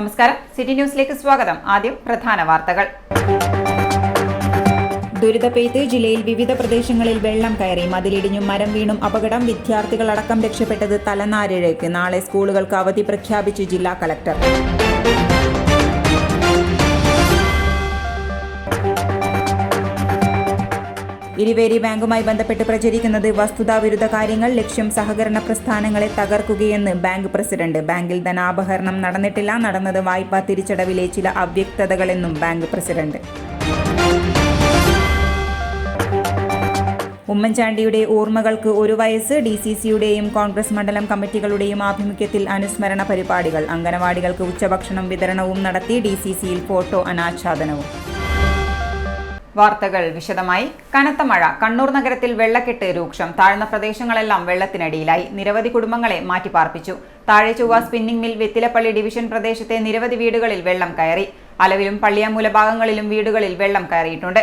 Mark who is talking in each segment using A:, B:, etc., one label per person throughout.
A: നമസ്കാരം, സിറ്റി ന്യൂസിലേക്ക് സ്വാഗതം. ആദ്യം പ്രധാന വാർത്തകൾ. ദുരിതപ്പെയ്ത്ത് ജില്ലയിൽ വിവിധ പ്രദേശങ്ങളിൽ വെള്ളം കയറി, മതിലിടിഞ്ഞും മരം വീണും അപകടം. വിദ്യാർത്ഥികളടക്കം രക്ഷപ്പെട്ടത് തലനാരിഴയ്ക്ക്. നാളെ സ്കൂളുകൾക്ക് അവധി പ്രഖ്യാപിച്ചു ജില്ലാ കളക്ടർ. ഇരിവേരി ബാങ്കുമായി ബന്ധപ്പെട്ട് പ്രചരിക്കുന്നത് വസ്തുതാവിരുദ്ധ കാര്യങ്ങൾ. ലക്ഷ്യം സഹകരണ പ്രസ്ഥാനങ്ങളെ തകർക്കുകയെന്ന് ബാങ്ക് പ്രസിഡന്റ്. ബാങ്കിൽ ധനാപഹരണം നടന്നിട്ടില്ല, നടന്നത് വായ്പാ തിരിച്ചടവിലെ ചില അവ്യക്തതകളെന്നും ബാങ്ക് പ്രസിഡന്റ്. ഉമ്മൻചാണ്ടിയുടെ ഓർമ്മകൾക്ക് 1 വയസ്സ്. DCCയുടെയും കോൺഗ്രസ് മണ്ഡലം കമ്മിറ്റികളുടെയും ആഭിമുഖ്യത്തിൽ അനുസ്മരണ പരിപാടികൾ. അംഗനവാടികൾക്ക് ഉച്ചഭക്ഷണം വിതരണവും നടത്തി. DCCയിൽ ഫോട്ടോ അനാച്ഛാദനവും. വാർത്തകൾ വിശദമായി. കനത്ത മഴ. കണ്ണൂർ നഗരത്തിൽ വെള്ളക്കെട്ട് രൂക്ഷം. താഴ്ന്ന പ്രദേശങ്ങളെല്ലാം വെള്ളത്തിനടിയിലായി. നിരവധി കുടുംബങ്ങളെ മാറ്റിപ്പാർപ്പിച്ചു. താഴെ ചൊവ്വ സ്പിന്നിംഗ് മിൽ, വെത്തിലപ്പള്ളി ഡിവിഷൻ പ്രദേശത്തെ നിരവധി വീടുകളിൽ വെള്ളം കയറി. അലവിലും പള്ളിയാമൂല ഭാഗങ്ങളിലും വീടുകളിൽ വെള്ളം കയറിയിട്ടുണ്ട്.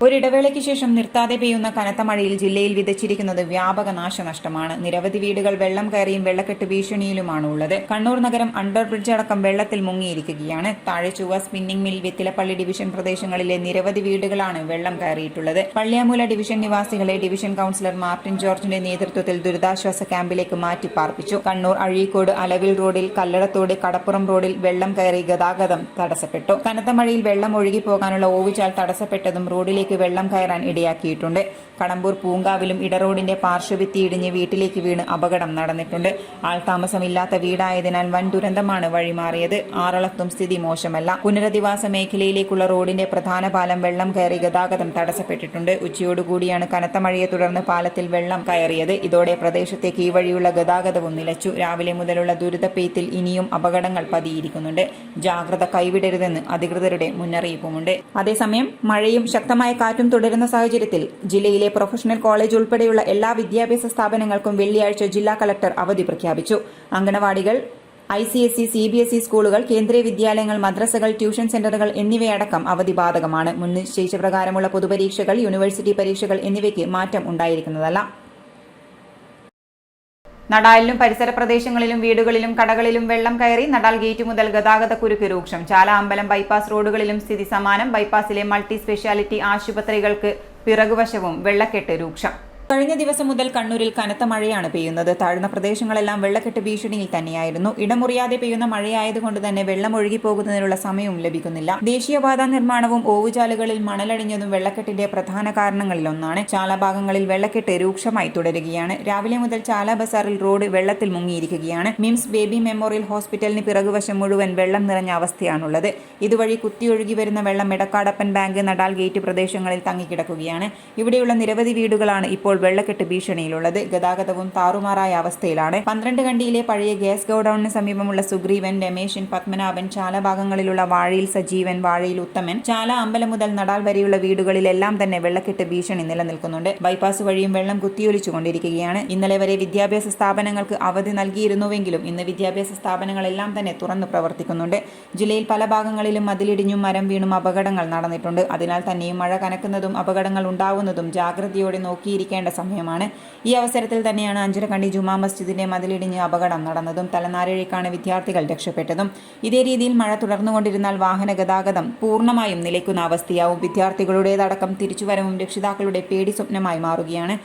A: ഒരിടവേളയ്ക്ക് ശേഷം നിർത്താതെ പെയ്യുന്ന കനത്ത മഴയിൽ ജില്ലയിൽ വിതച്ചിരിക്കുന്നത് വ്യാപക നാശനഷ്ടമാണ്. നിരവധി വീടുകൾ വെള്ളം കയറിയും വെള്ളക്കെട്ട് ഭീഷണിയിലുമാണ് ഉള്ളത്. കണ്ണൂർ നഗരം അണ്ടർ ബ്രിഡ്ജ് അടക്കം വെള്ളത്തിൽ മുങ്ങിയിരിക്കുകയാണ്. താഴെ ചൊവ്വ സ്പിന്നിംഗ് മിൽ, വെത്തിലപ്പള്ളി ഡിവിഷൻ പ്രദേശങ്ങളിലെ നിരവധി വീടുകളാണ് വെള്ളം കയറിയിട്ടുള്ളത്. പള്ളിയാമൂല ഡിവിഷൻ നിവാസികളെ ഡിവിഷൻ കൌൺസിലർ മാർട്ടിൻ ജോർജിന്റെ നേതൃത്വത്തിൽ ദുരിതാശ്വാസ ക്യാമ്പിലേക്ക് മാറ്റി പാർപ്പിച്ചു. കണ്ണൂർ അഴീക്കോട് അലവിൽ റോഡിൽ, കല്ലടത്തോട് കടപ്പുറം റോഡിൽ വെള്ളം കയറി ഗതാഗതം തടസ്സപ്പെട്ടു. കനത്ത മഴയിൽ വെള്ളം ഒഴുകിപ്പോകാനുള്ള ഓവുചാൽ തടസ്സപ്പെട്ടതും റോഡിലേക്ക് വെള്ളം കയറാൻ ഇടയാക്കിയിട്ടുണ്ട്. കടമ്പൂർ പൂങ്കാവിലും ഇടറോഡിന്റെ പാർശ്വഭിത്തി ഇടിഞ്ഞ് വീട്ടിലേക്ക് വീണ് അപകടം നടന്നിട്ടുണ്ട്. ആൾതാമസമില്ലാത്ത വീടായതിനാൽ വൻ ദുരന്തമാണ് വഴിമാറിയത്. ആറളത്തും സ്ഥിതി മോശമല്ല. പുനരധിവാസ മേഖലയിലേക്കുള്ള റോഡിന്റെ പ്രധാന പാലം വെള്ളം കയറി ഗതാഗതം തടസ്സപ്പെട്ടിട്ടുണ്ട്. ഉച്ചയോടുകൂടിയാണ് കനത്ത മഴയെ തുടർന്ന് പാലത്തിൽ വെള്ളം കയറിയത്. ഇതോടെ പ്രദേശത്തേക്ക് ഈ വഴിയുള്ള ഗതാഗതവും നിലച്ചു. രാവിലെ മുതലുള്ള ദുരിതപ്പെയ്ത്തിൽ ഇനിയും അപകടങ്ങൾ പതിയിരിക്കുന്നുണ്ട്. ജാഗ്രത കൈവിടരുതെന്ന് അധികൃതരുടെ മുന്നറിയിപ്പുമുണ്ട്. അതേസമയം മഴയും ശക്തമായ കാറ്റും തുടരുന്ന സാഹചര്യത്തിൽ ജില്ലയിലെ പ്രൊഫഷണൽ കോളേജ് ഉൾപ്പെടെയുള്ള എല്ലാ വിദ്യാഭ്യാസ സ്ഥാപനങ്ങൾക്കും വെള്ളിയാഴ്ച ജില്ലാ കളക്ടർ അവധി പ്രഖ്യാപിച്ചു. അംഗനവാടികൾ, ICSE, CBSE സ്കൂളുകൾ, കേന്ദ്രീയ വിദ്യാലയങ്ങൾ, മദ്രസകൾ, ട്യൂഷൻ സെന്ററുകൾ എന്നിവയടക്കം അവധി ബാധകമാണ്. മുൻ നിശ്ചയിച്ച പ്രകാരമുള്ള പൊതുപരീക്ഷകൾ, യൂണിവേഴ്സിറ്റി പരീക്ഷകൾ എന്നിവയ്ക്ക് മാറ്റം ഉണ്ടായിരിക്കുന്നതല്ല. നടാലിലും പരിസര പ്രദേശങ്ങളിലും വീടുകളിലും കടകളിലും വെള്ളം കയറി. നടാൽ ഗേറ്റ് മുതൽ ഗതാഗത കുരുക്ക് രൂക്ഷം. ചാല അമ്പലം ബൈപ്പാസ് റോഡുകളിലും സ്ഥിതി സമാനം. ബൈപ്പാസിലെ മൾട്ടി സ്പെഷ്യാലിറ്റി ആശുപത്രികൾക്ക് പിറകുവശവും വെള്ളക്കെട്ട് രൂക്ഷം. കഴിഞ്ഞ ദിവസം മുതൽ കണ്ണൂരിൽ കനത്ത മഴയാണ് പെയ്യുന്നത്. താഴ്ന്ന പ്രദേശങ്ങളെല്ലാം വെള്ളക്കെട്ട് ഭീഷണിയിൽ തന്നെയായിരുന്നു. ഇടമുറിയാതെ പെയ്യുന്ന മഴയായതുകൊണ്ട് തന്നെ വെള്ളം ഒഴുകിപ്പോകുന്നതിനുള്ള സമയവും ലഭിക്കുന്നില്ല. ദേശീയപാത നിർമ്മാണവും ഓവുചാലുകളിൽ മണലടിഞ്ഞതും വെള്ളക്കെട്ടിന്റെ പ്രധാന കാരണങ്ങളിലൊന്നാണ്. ചാല ഭാഗങ്ങളിൽ വെള്ളക്കെട്ട് രൂക്ഷമായി തുടരുകയാണ്. രാവിലെ മുതൽ ചാല ബസാറിൽ റോഡ് വെള്ളത്തിൽ മുങ്ങിയിരിക്കുകയാണ്. മിംസ് ബേബി മെമ്മോറിയൽ ഹോസ്പിറ്റലിന് പിറകുവശം മുഴുവൻ വെള്ളം നിറഞ്ഞ അവസ്ഥയാണുള്ളത്. ഇതുവഴി കുത്തിയൊഴുകി വരുന്ന വെള്ളം എടക്കാടപ്പൻ ബാങ്ക്, നടാൽ ഗേറ്റ് പ്രദേശങ്ങളിൽ തങ്ങിക്കിടക്കുകയാണ്. ഇവിടെയുള്ള നിരവധി വീടുകളാണ് ഇപ്പോൾ വെള്ളക്കെട്ട് ഭീഷണിയിലുള്ളത്. ഗതാഗതവും താറുമാറായ അവസ്ഥയിലാണ്. 12 കണ്ടിയിലെ പഴയ ഗ്യാസ് ഗോഡൌണിന് സമീപമുള്ള സുഗ്രീവൻ, രമേശൻ, പത്മനാഭൻ, ചാല ഭാഗങ്ങളിലുള്ള വാഴയിൽ സജീവൻ, വാഴയിൽ ഉത്തമൻ, ചാല അമ്പലം മുതൽ നടാൽ വരെയുള്ള വീടുകളിലെല്ലാം തന്നെ വെള്ളക്കെട്ട് ഭീഷണി നിലനിൽക്കുന്നുണ്ട്. ബൈപ്പാസ് വഴിയും വെള്ളം കുത്തിയൊലിച്ചുകൊണ്ടിരിക്കുകയാണ്. ഇന്നലെ വരെ വിദ്യാഭ്യാസ സ്ഥാപനങ്ങൾക്ക് അവധി നൽകിയിരുന്നുവെങ്കിലും ഇന്ന് വിദ്യാഭ്യാസ സ്ഥാപനങ്ങളെല്ലാം തന്നെ തുറന്നു പ്രവർത്തിക്കുന്നുണ്ട്. ജില്ലയിൽ പല ഭാഗങ്ങളിലും മതിലിടിഞ്ഞും മരം വീണും അപകടങ്ങൾ നടന്നിട്ടുണ്ട്. അതിനാൽ തന്നെയും മഴ കനക്കുന്നതും അപകടങ്ങൾ ഉണ്ടാവുന്നതും ജാഗ്രതയോടെ നോക്കിയിരിക്കേണ്ട സമയമാണ്. ഈ അവസരത്തിൽ തന്നെയാണ് അഞ്ചരക്കണ്ടി ജുമാ മസ്ജിദിന്റെ മതിലിടിഞ്ഞ് അപകടം നടന്നതും തലനാരിഴയ്ക്കാണ് വിദ്യാർത്ഥികൾ രക്ഷപ്പെട്ടതും. ഇതേ രീതിയിൽ മഴ തുടർന്നുകൊണ്ടിരുന്നാൽ വാഹന ഗതാഗതം പൂർണ്ണമായും നിലയ്ക്കുന്ന അവസ്ഥയാവും. വിദ്യാർത്ഥികളുടേതടക്കം തിരിച്ചുവരവും രക്ഷിതാക്കളുടെ പേടി സ്വപ്നമായി മാറുകയാണ്.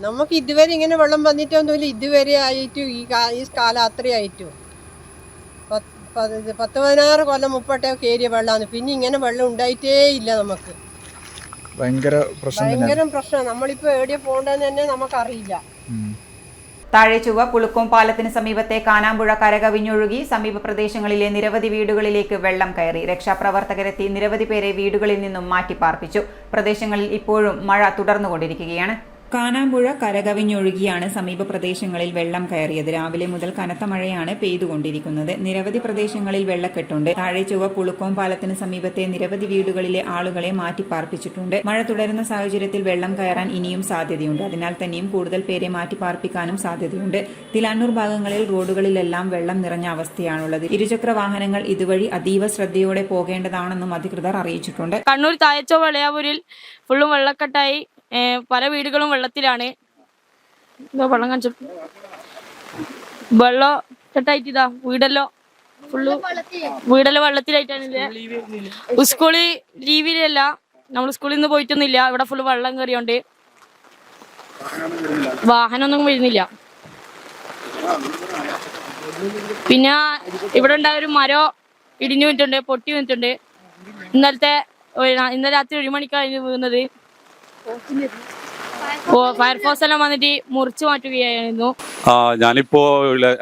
B: നമുക്ക് ഇതുവരെ ഇങ്ങനെ വെള്ളം വന്നിട്ടൊന്നുമില്ല. ഇതുവരെ ആയിട്ടും ഈ കാലം അത്രയായിട്ടും 10-16 കൊല്ലം മുപ്പട്ടേ കയറിയ വെള്ളമാണ്. പിന്നെ ഇങ്ങനെ വെള്ളം ഉണ്ടായിട്ടേ ഇല്ല. നമുക്ക് ഭയങ്കര പ്രശ്നം. നമ്മളിപ്പോ എവിടെയാ പോകണ്ടെന്ന് തന്നെ നമുക്കറിയില്ല.
A: താഴെ ചൊവ്വ പുളുക്കോം പാലത്തിന് സമീപത്തെ കാനാമ്പുഴ കരകവിഞ്ഞൊഴുകി. സമീപ പ്രദേശങ്ങളിലെ നിരവധി വീടുകളിലേക്ക് വെള്ളം കയറി. രക്ഷാപ്രവർത്തകരെത്തി നിരവധി പേരെ വീടുകളിൽ നിന്നും മാറ്റിപ്പാർപ്പിച്ചു. പ്രദേശങ്ങളിൽ ഇപ്പോഴും മഴ തുടർന്നുകൊണ്ടിരിക്കുകയാണ്. കാനാമ്പുഴ കരകവിഞ്ഞൊഴുകിയാണ് സമീപ പ്രദേശങ്ങളിൽ വെള്ളം കയറിയത്. രാവിലെ മുതൽ കനത്ത മഴയാണ് പെയ്തുകൊണ്ടിരിക്കുന്നത്. നിരവധി പ്രദേശങ്ങളിൽ വെള്ളക്കെട്ടുണ്ട്. താഴെ ചൊവ്വ പുളുക്കോം പാലത്തിന് സമീപത്തെ നിരവധി വീടുകളിലെ ആളുകളെ മാറ്റിപ്പാർപ്പിച്ചിട്ടുണ്ട്. മഴ തുടരുന്ന സാഹചര്യത്തിൽ വെള്ളം കയറാൻ ഇനിയും സാധ്യതയുണ്ട്. അതിനാൽ തന്നെയും കൂടുതൽ പേരെ മാറ്റിപ്പാർപ്പിക്കാനും സാധ്യതയുണ്ട്. തിലാന്നൂർ ഭാഗങ്ങളിൽ റോഡുകളിലെല്ലാം വെള്ളം നിറഞ്ഞ അവസ്ഥയാണുള്ളത്. ഇരുചക്ര വാഹനങ്ങൾ ഇതുവഴി അതീവ ശ്രദ്ധയോടെ പോകേണ്ടതാണെന്നും അധികൃതർ അറിയിച്ചിട്ടുണ്ട്.
C: കണ്ണൂർ താഴച്ചോ വളയാവൂരിൽ ഫുള്ളും വെള്ളക്കെട്ടായി. പല വീടുകളും വെള്ളത്തിലാണ്. വെള്ളം കാണിച്ചു വെള്ളം കെട്ടായിട്ട് വീടല്ലോ ഫുള്ള് വീടെല്ലാം വെള്ളത്തിലായിട്ടാണ്. സ്കൂള് ലീവിലല്ല, നമ്മൾ സ്കൂളിൽ നിന്ന് പോയിട്ടൊന്നുമില്ല. ഇവിടെ ഫുള്ള് വെള്ളം കയറിയോണ്ട് വാഹനമൊന്നും വരുന്നില്ല. പിന്നെ ഇവിടെ ഉണ്ടായ ഒരു മരം ഇടിഞ്ഞു വീണിട്ടുണ്ട്, പൊട്ടി വീണിട്ടുണ്ട്. ഇന്നലെ രാത്രി 1 മണിക്കാണ് വീഴുന്നത്. ഫയർഫോഴ്സ് എല്ലാം വന്നിട്ട് മുറിച്ചു മാറ്റുകയായിരുന്നു.
D: ഞാനിപ്പോ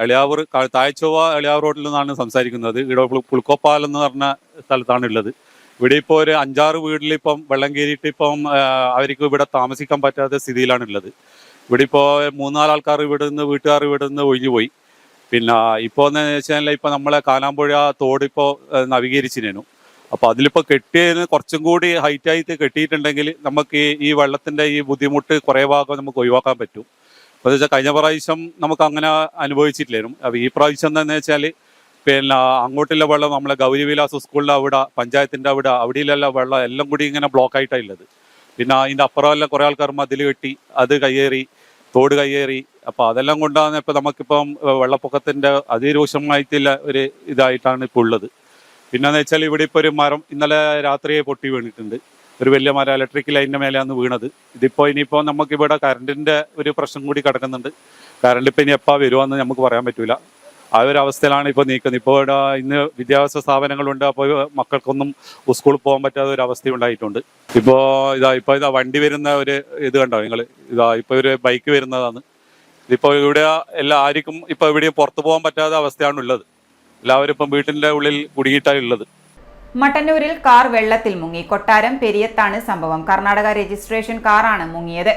D: എളിയാവൂർ താഴ്ചൊവ്വ എളിയാവൂർ റോഡിൽ നിന്നാണ് സംസാരിക്കുന്നത്. ഇവിടെ പുൽക്കോപ്പാൽ എന്ന് പറഞ്ഞ സ്ഥലത്താണ് ഉള്ളത്. ഇവിടെ ഇപ്പോൾ ഒരു 5-6 വീട്ടിൽ ഇപ്പം വെള്ളം കയറിയിട്ട് ഇപ്പം അവർക്ക് ഇവിടെ താമസിക്കാൻ പറ്റാത്ത സ്ഥിതിയിലാണ് ഉള്ളത്. ഇവിടെ ഇപ്പോൾ 3-4 ആൾക്കാർ വീട്ടുകാർ ഇവിടെ നിന്ന് ഒഴിഞ്ഞു പോയി. പിന്നെ ഇപ്പോൾ എന്ന് വെച്ചാൽ ഇപ്പം നമ്മളെ കാലാമ്പുഴ തോട് ഇപ്പോൾ നവീകരിച്ചിരുന്നു. അപ്പോൾ അതിലിപ്പോൾ കെട്ടിയതിന് കുറച്ചും കൂടി ഹൈറ്റായിട്ട് കെട്ടിയിട്ടുണ്ടെങ്കിൽ നമുക്ക് ഈ വെള്ളത്തിൻ്റെ ഈ ബുദ്ധിമുട്ട് കുറേ ഭാഗം നമുക്ക് ഒഴിവാക്കാൻ പറ്റും. അപ്പോൾ എന്ന് വെച്ചാൽ കഴിഞ്ഞ പ്രാവശ്യം നമുക്ക് അങ്ങനെ അനുഭവിച്ചിട്ടില്ലായിരുന്നു. അപ്പോൾ ഈ പ്രാവശ്യം എന്താണെന്ന് വെച്ചാൽ പിന്നെ അങ്ങോട്ടുള്ള വെള്ളം നമ്മളെ ഗൗരിവിലാസ് സ്കൂളിൻ്റെ അവിടെ, പഞ്ചായത്തിൻ്റെ അവിടെയിലുള്ള വെള്ളം എല്ലാം കൂടി ഇങ്ങനെ ബ്ലോക്ക് ആയിട്ടാണ് ഉള്ളത്. പിന്നെ അതിൻ്റെ അപ്പുറമെല്ലാം കുറേ ആൾക്കാർ മതിൽ കെട്ടി അത് കയ്യേറി, തോട് കയ്യേറി. അപ്പോൾ അതെല്ലാം കൊണ്ടാണ് ഇപ്പോൾ നമുക്കിപ്പം വെള്ളപ്പൊക്കത്തിൻ്റെ അതിരൂക്ഷമായിട്ടുള്ള ഒരു ഇതായിട്ടാണ് ഇപ്പോൾ ഉള്ളത്. പിന്നെന്ന് വെച്ചാൽ ഇവിടെ ഇപ്പോൾ ഒരു മരം ഇന്നലെ രാത്രിയെ പൊട്ടി വീണിട്ടുണ്ട്. ഒരു വലിയ മരം ഇലക്ട്രിക് ലൈനിൻ്റെ മേലെയാണ് വീണത്. ഇനിയിപ്പോൾ നമുക്കിവിടെ കറണ്ടിൻ്റെ ഒരു പ്രശ്നം കൂടി കിടക്കുന്നുണ്ട്. കറണ്ട് ഇപ്പോൾ ഇനി എപ്പോൾ വരുവാന്ന് നമുക്ക് പറയാൻ പറ്റില്ല. ആ ഒരു അവസ്ഥയിലാണ് ഇപ്പോൾ നീക്കുന്നത്. ഇപ്പോൾ ഇവിടെ ഇന്ന് വിദ്യാഭ്യാസ സ്ഥാപനങ്ങളുണ്ട്. അപ്പോൾ മക്കൾക്കൊന്നും സ്കൂളിൽ പോകാൻ പറ്റാത്ത ഒരു അവസ്ഥ ഉണ്ടായിട്ടുണ്ട്. ഇപ്പോൾ ഇതാ വണ്ടി വരുന്ന ഒരു ഇത് കണ്ടോ നിങ്ങൾ? ഇപ്പോൾ ഒരു ബൈക്ക് വരുന്നതാണ്. ഇതിപ്പോൾ ഇവിടെ ആർക്കും ഇപ്പോൾ എവിടെയും പുറത്തു പോകാൻ പറ്റാത്ത അവസ്ഥയാണുള്ളത്. എല്ലാവരും ഇപ്പം വീട്ടിൻ്റെ ഉള്ളിൽ കുടുങ്ങിയിട്ടാണ് ഉള്ളത്.
A: മട്ടന്നൂരിൽ കാർ വെള്ളത്തിൽ മുങ്ങി. കൊട്ടാരം പെരിയത്താണ് സംഭവം. കർണാടക രജിസ്ട്രേഷൻ കാറാണ് മുങ്ങിയത്.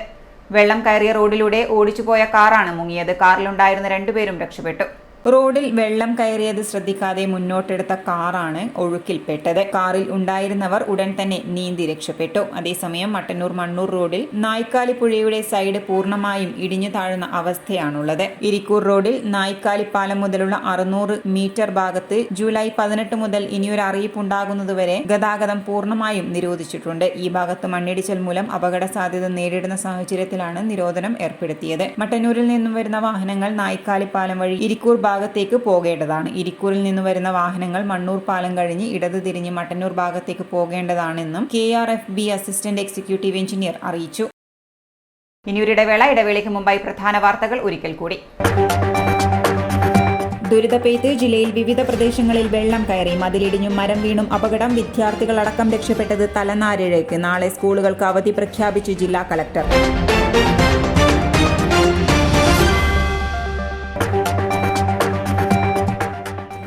A: വെള്ളം കയറിയ റോഡിലൂടെ ഓടിച്ചുപോയ കാറാണ് മുങ്ങിയത്. കാറിലുണ്ടായിരുന്ന 2 പേരും രക്ഷപ്പെട്ടു. റോഡിൽ വെള്ളം കയറിയത് ശ്രദ്ധിക്കാതെ മുന്നോട്ടെടുത്ത കാറാണ് ഒഴുക്കിൽപ്പെട്ടത്. കാറിൽ ഉണ്ടായിരുന്നവർ ഉടൻ തന്നെ നീന്തി രക്ഷപ്പെട്ടു. അതേസമയം മട്ടന്നൂർ മണ്ണൂർ റോഡിൽ നായ്ക്കാലി പുഴയുടെ സൈഡ് പൂർണ്ണമായും ഇടിഞ്ഞു താഴുന്ന അവസ്ഥയാണുള്ളത്. ഇരിക്കൂർ റോഡിൽ നായ്ക്കാലി പാലം മുതലുള്ള 600 മീറ്റർ ഭാഗത്ത് ജൂലൈ 18 മുതൽ ഇനിയൊരു അറിയിപ്പുണ്ടാകുന്നതുവരെ ഗതാഗതം പൂർണ്ണമായും നിരോധിച്ചിട്ടുണ്ട്. ഈ ഭാഗത്ത് മണ്ണിടിച്ചൽ മൂലം അപകട സാധ്യത നേരിടുന്ന സാഹചര്യത്തിലാണ് നിരോധനം ഏർപ്പെടുത്തിയത്. മട്ടന്നൂരിൽ നിന്നും വരുന്ന വാഹനങ്ങൾ നായ്ക്കാലി പാലം വഴി ഇരിക്കൂർ ഭാഗത്തേക്ക് പോകേണ്ടതാണ്. ഇരിക്കൂറിൽ നിന്ന് വരുന്ന വാഹനങ്ങൾ മണ്ണൂർ പാലം കഴിഞ്ഞ് ഇടത് തിരിഞ്ഞ് മട്ടന്നൂർ ഭാഗത്തേക്ക് പോകേണ്ടതാണെന്നും KRFB അസിസ്റ്റന്റ് എക്സിക്യൂട്ടീവ് എഞ്ചിനീയർ അറിയിച്ചു. ഇനിയൊരു ഇടവേളയ്ക്ക് മുമ്പായി പ്രധാന വാർത്തകൾ ഒരിക്കൽ കൂടി. ദുരിതപ്പെയ്ത്ത് ജില്ലയിൽ വിവിധ പ്രദേശങ്ങളിൽ വെള്ളം കയറി. മതിലിടിഞ്ഞും മരം വീണും അപകടം. വിദ്യാർത്ഥികളടക്കം രക്ഷപ്പെട്ടത് തലനാരിഴയ്ക്ക്. നാളെ സ്കൂളുകൾക്ക് അവധി പ്രഖ്യാപിച്ചു ജില്ലാ കളക്ടർ.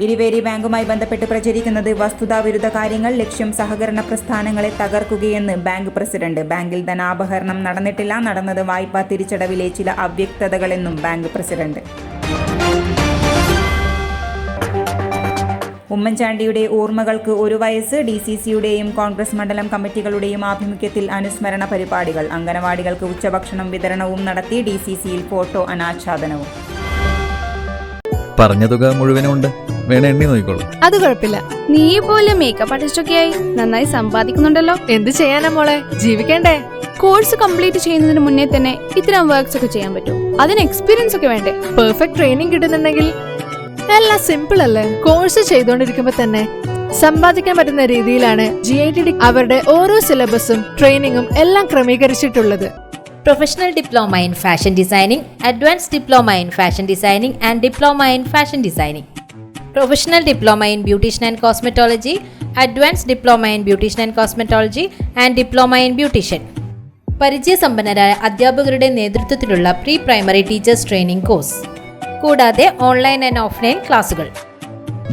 A: ഇരിവേരി ബാങ്കുമായി ബന്ധപ്പെട്ട് പ്രചരിക്കുന്നത് വസ്തുതാവിരുദ്ധ കാര്യങ്ങൾ. ലക്ഷ്യം സഹകരണ പ്രസ്ഥാനങ്ങളെ തകർക്കുകയെന്ന് ബാങ്ക് പ്രസിഡന്റ്. ബാങ്കിൽ ധനാപഹരണം നടന്നിട്ടില്ല. നടന്നത് വായ്പാ തിരിച്ചടവിലെ ചില അവ്യക്തതകളെന്നും ബാങ്ക് പ്രസിഡന്റ്. ഉമ്മൻചാണ്ടിയുടെ ഓർമ്മകൾക്ക് 1 വയസ്സ്. DCCയുടെയും കോൺഗ്രസ് മണ്ഡലം കമ്മിറ്റികളുടെയും ആഭിമുഖ്യത്തിൽ അനുസ്മരണ പരിപാടികൾ. അംഗനവാടികൾക്ക് ഉച്ചഭക്ഷണം വിതരണവും നടത്തി. DCCയിൽ ഫോട്ടോ അനാച്ഛാദനവും.
E: പറഞ്ഞ തുക മുഴുവനുണ്ട്, വേണേ എണ്ണി നോക്കിക്കോളൂ.
F: അത് കുഴപ്പമില്ല. നീ പോലെ മേക്കപ്പ് ആർട്ടിസ്റ്റൊക്കെ ആയി നന്നായി സമ്പാദിക്കുന്നുണ്ടല്ലോ. എന്ത് ചെയ്യാനാ മോളെ, ജീവിക്കണ്ടേ? കോഴ്സ് കംപ്ലീറ്റ് ചെയ്യുന്നതിന് മുന്നേ തന്നെ ഇത്തരം വർക്ക്സ് ഒക്കെ ചെയ്യാൻ പറ്റും. അതിന് എക്സ്പീരിയൻസ് ഒക്കെ വേണ്ടേ? പെർഫെക്റ്റ് ട്രെയിനിങ് കിട്ടുന്നുണ്ടെങ്കിൽ എല്ലാം സിമ്പിൾ അല്ലേ? കോഴ്സ് ചെയ്തുകൊണ്ടിരിക്കുമ്പോ തന്നെ സമ്പാദിക്കാൻ പറ്റുന്ന രീതിയിലാണ് GITD അവരുടെ ഓരോ സിലബസും ട്രെയിനിങ്ങും എല്ലാം ക്രമീകരിച്ചിട്ടുള്ളത്.
G: Professional Diploma in Fashion Designing, Advanced Diploma in Fashion Designing and Diploma in Fashion Designing. Professional Diploma in Beautician and Cosmetology, Advanced Diploma in Beautician and Cosmetology and Diploma in Beautician. പരിചയസമ്പന്നരായ അധ്യാപകരുടെ നേതൃത്വത്തിലുള്ള pre primary teachers training course. കൂടാതെ online and offline ക്ലാസുകൾ.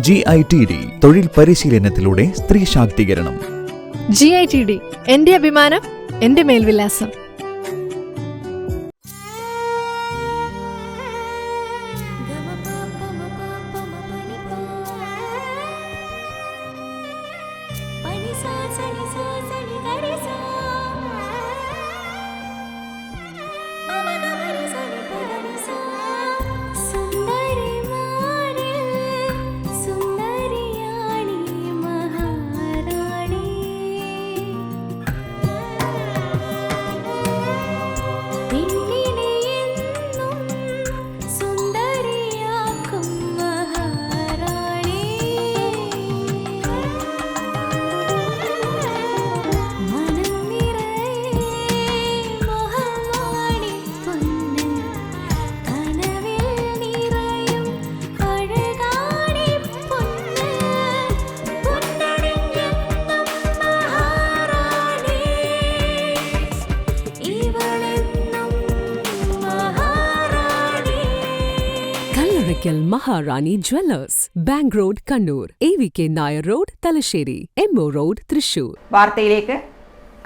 E: GITD തൊഴിൽ പരിശീലനത്തിലൂടെ സ്ത്രീ ശാക്തീകരണം.
F: GITD എന്റെ അഭിമാനം, എന്റെ മേൽവിലാസം.
H: Kallarakkal Maharani jewellers, bank road Kannur, AVK Nair road Thalassery, MO road Thrissur.
A: വാർത്തയിലേക്ക്.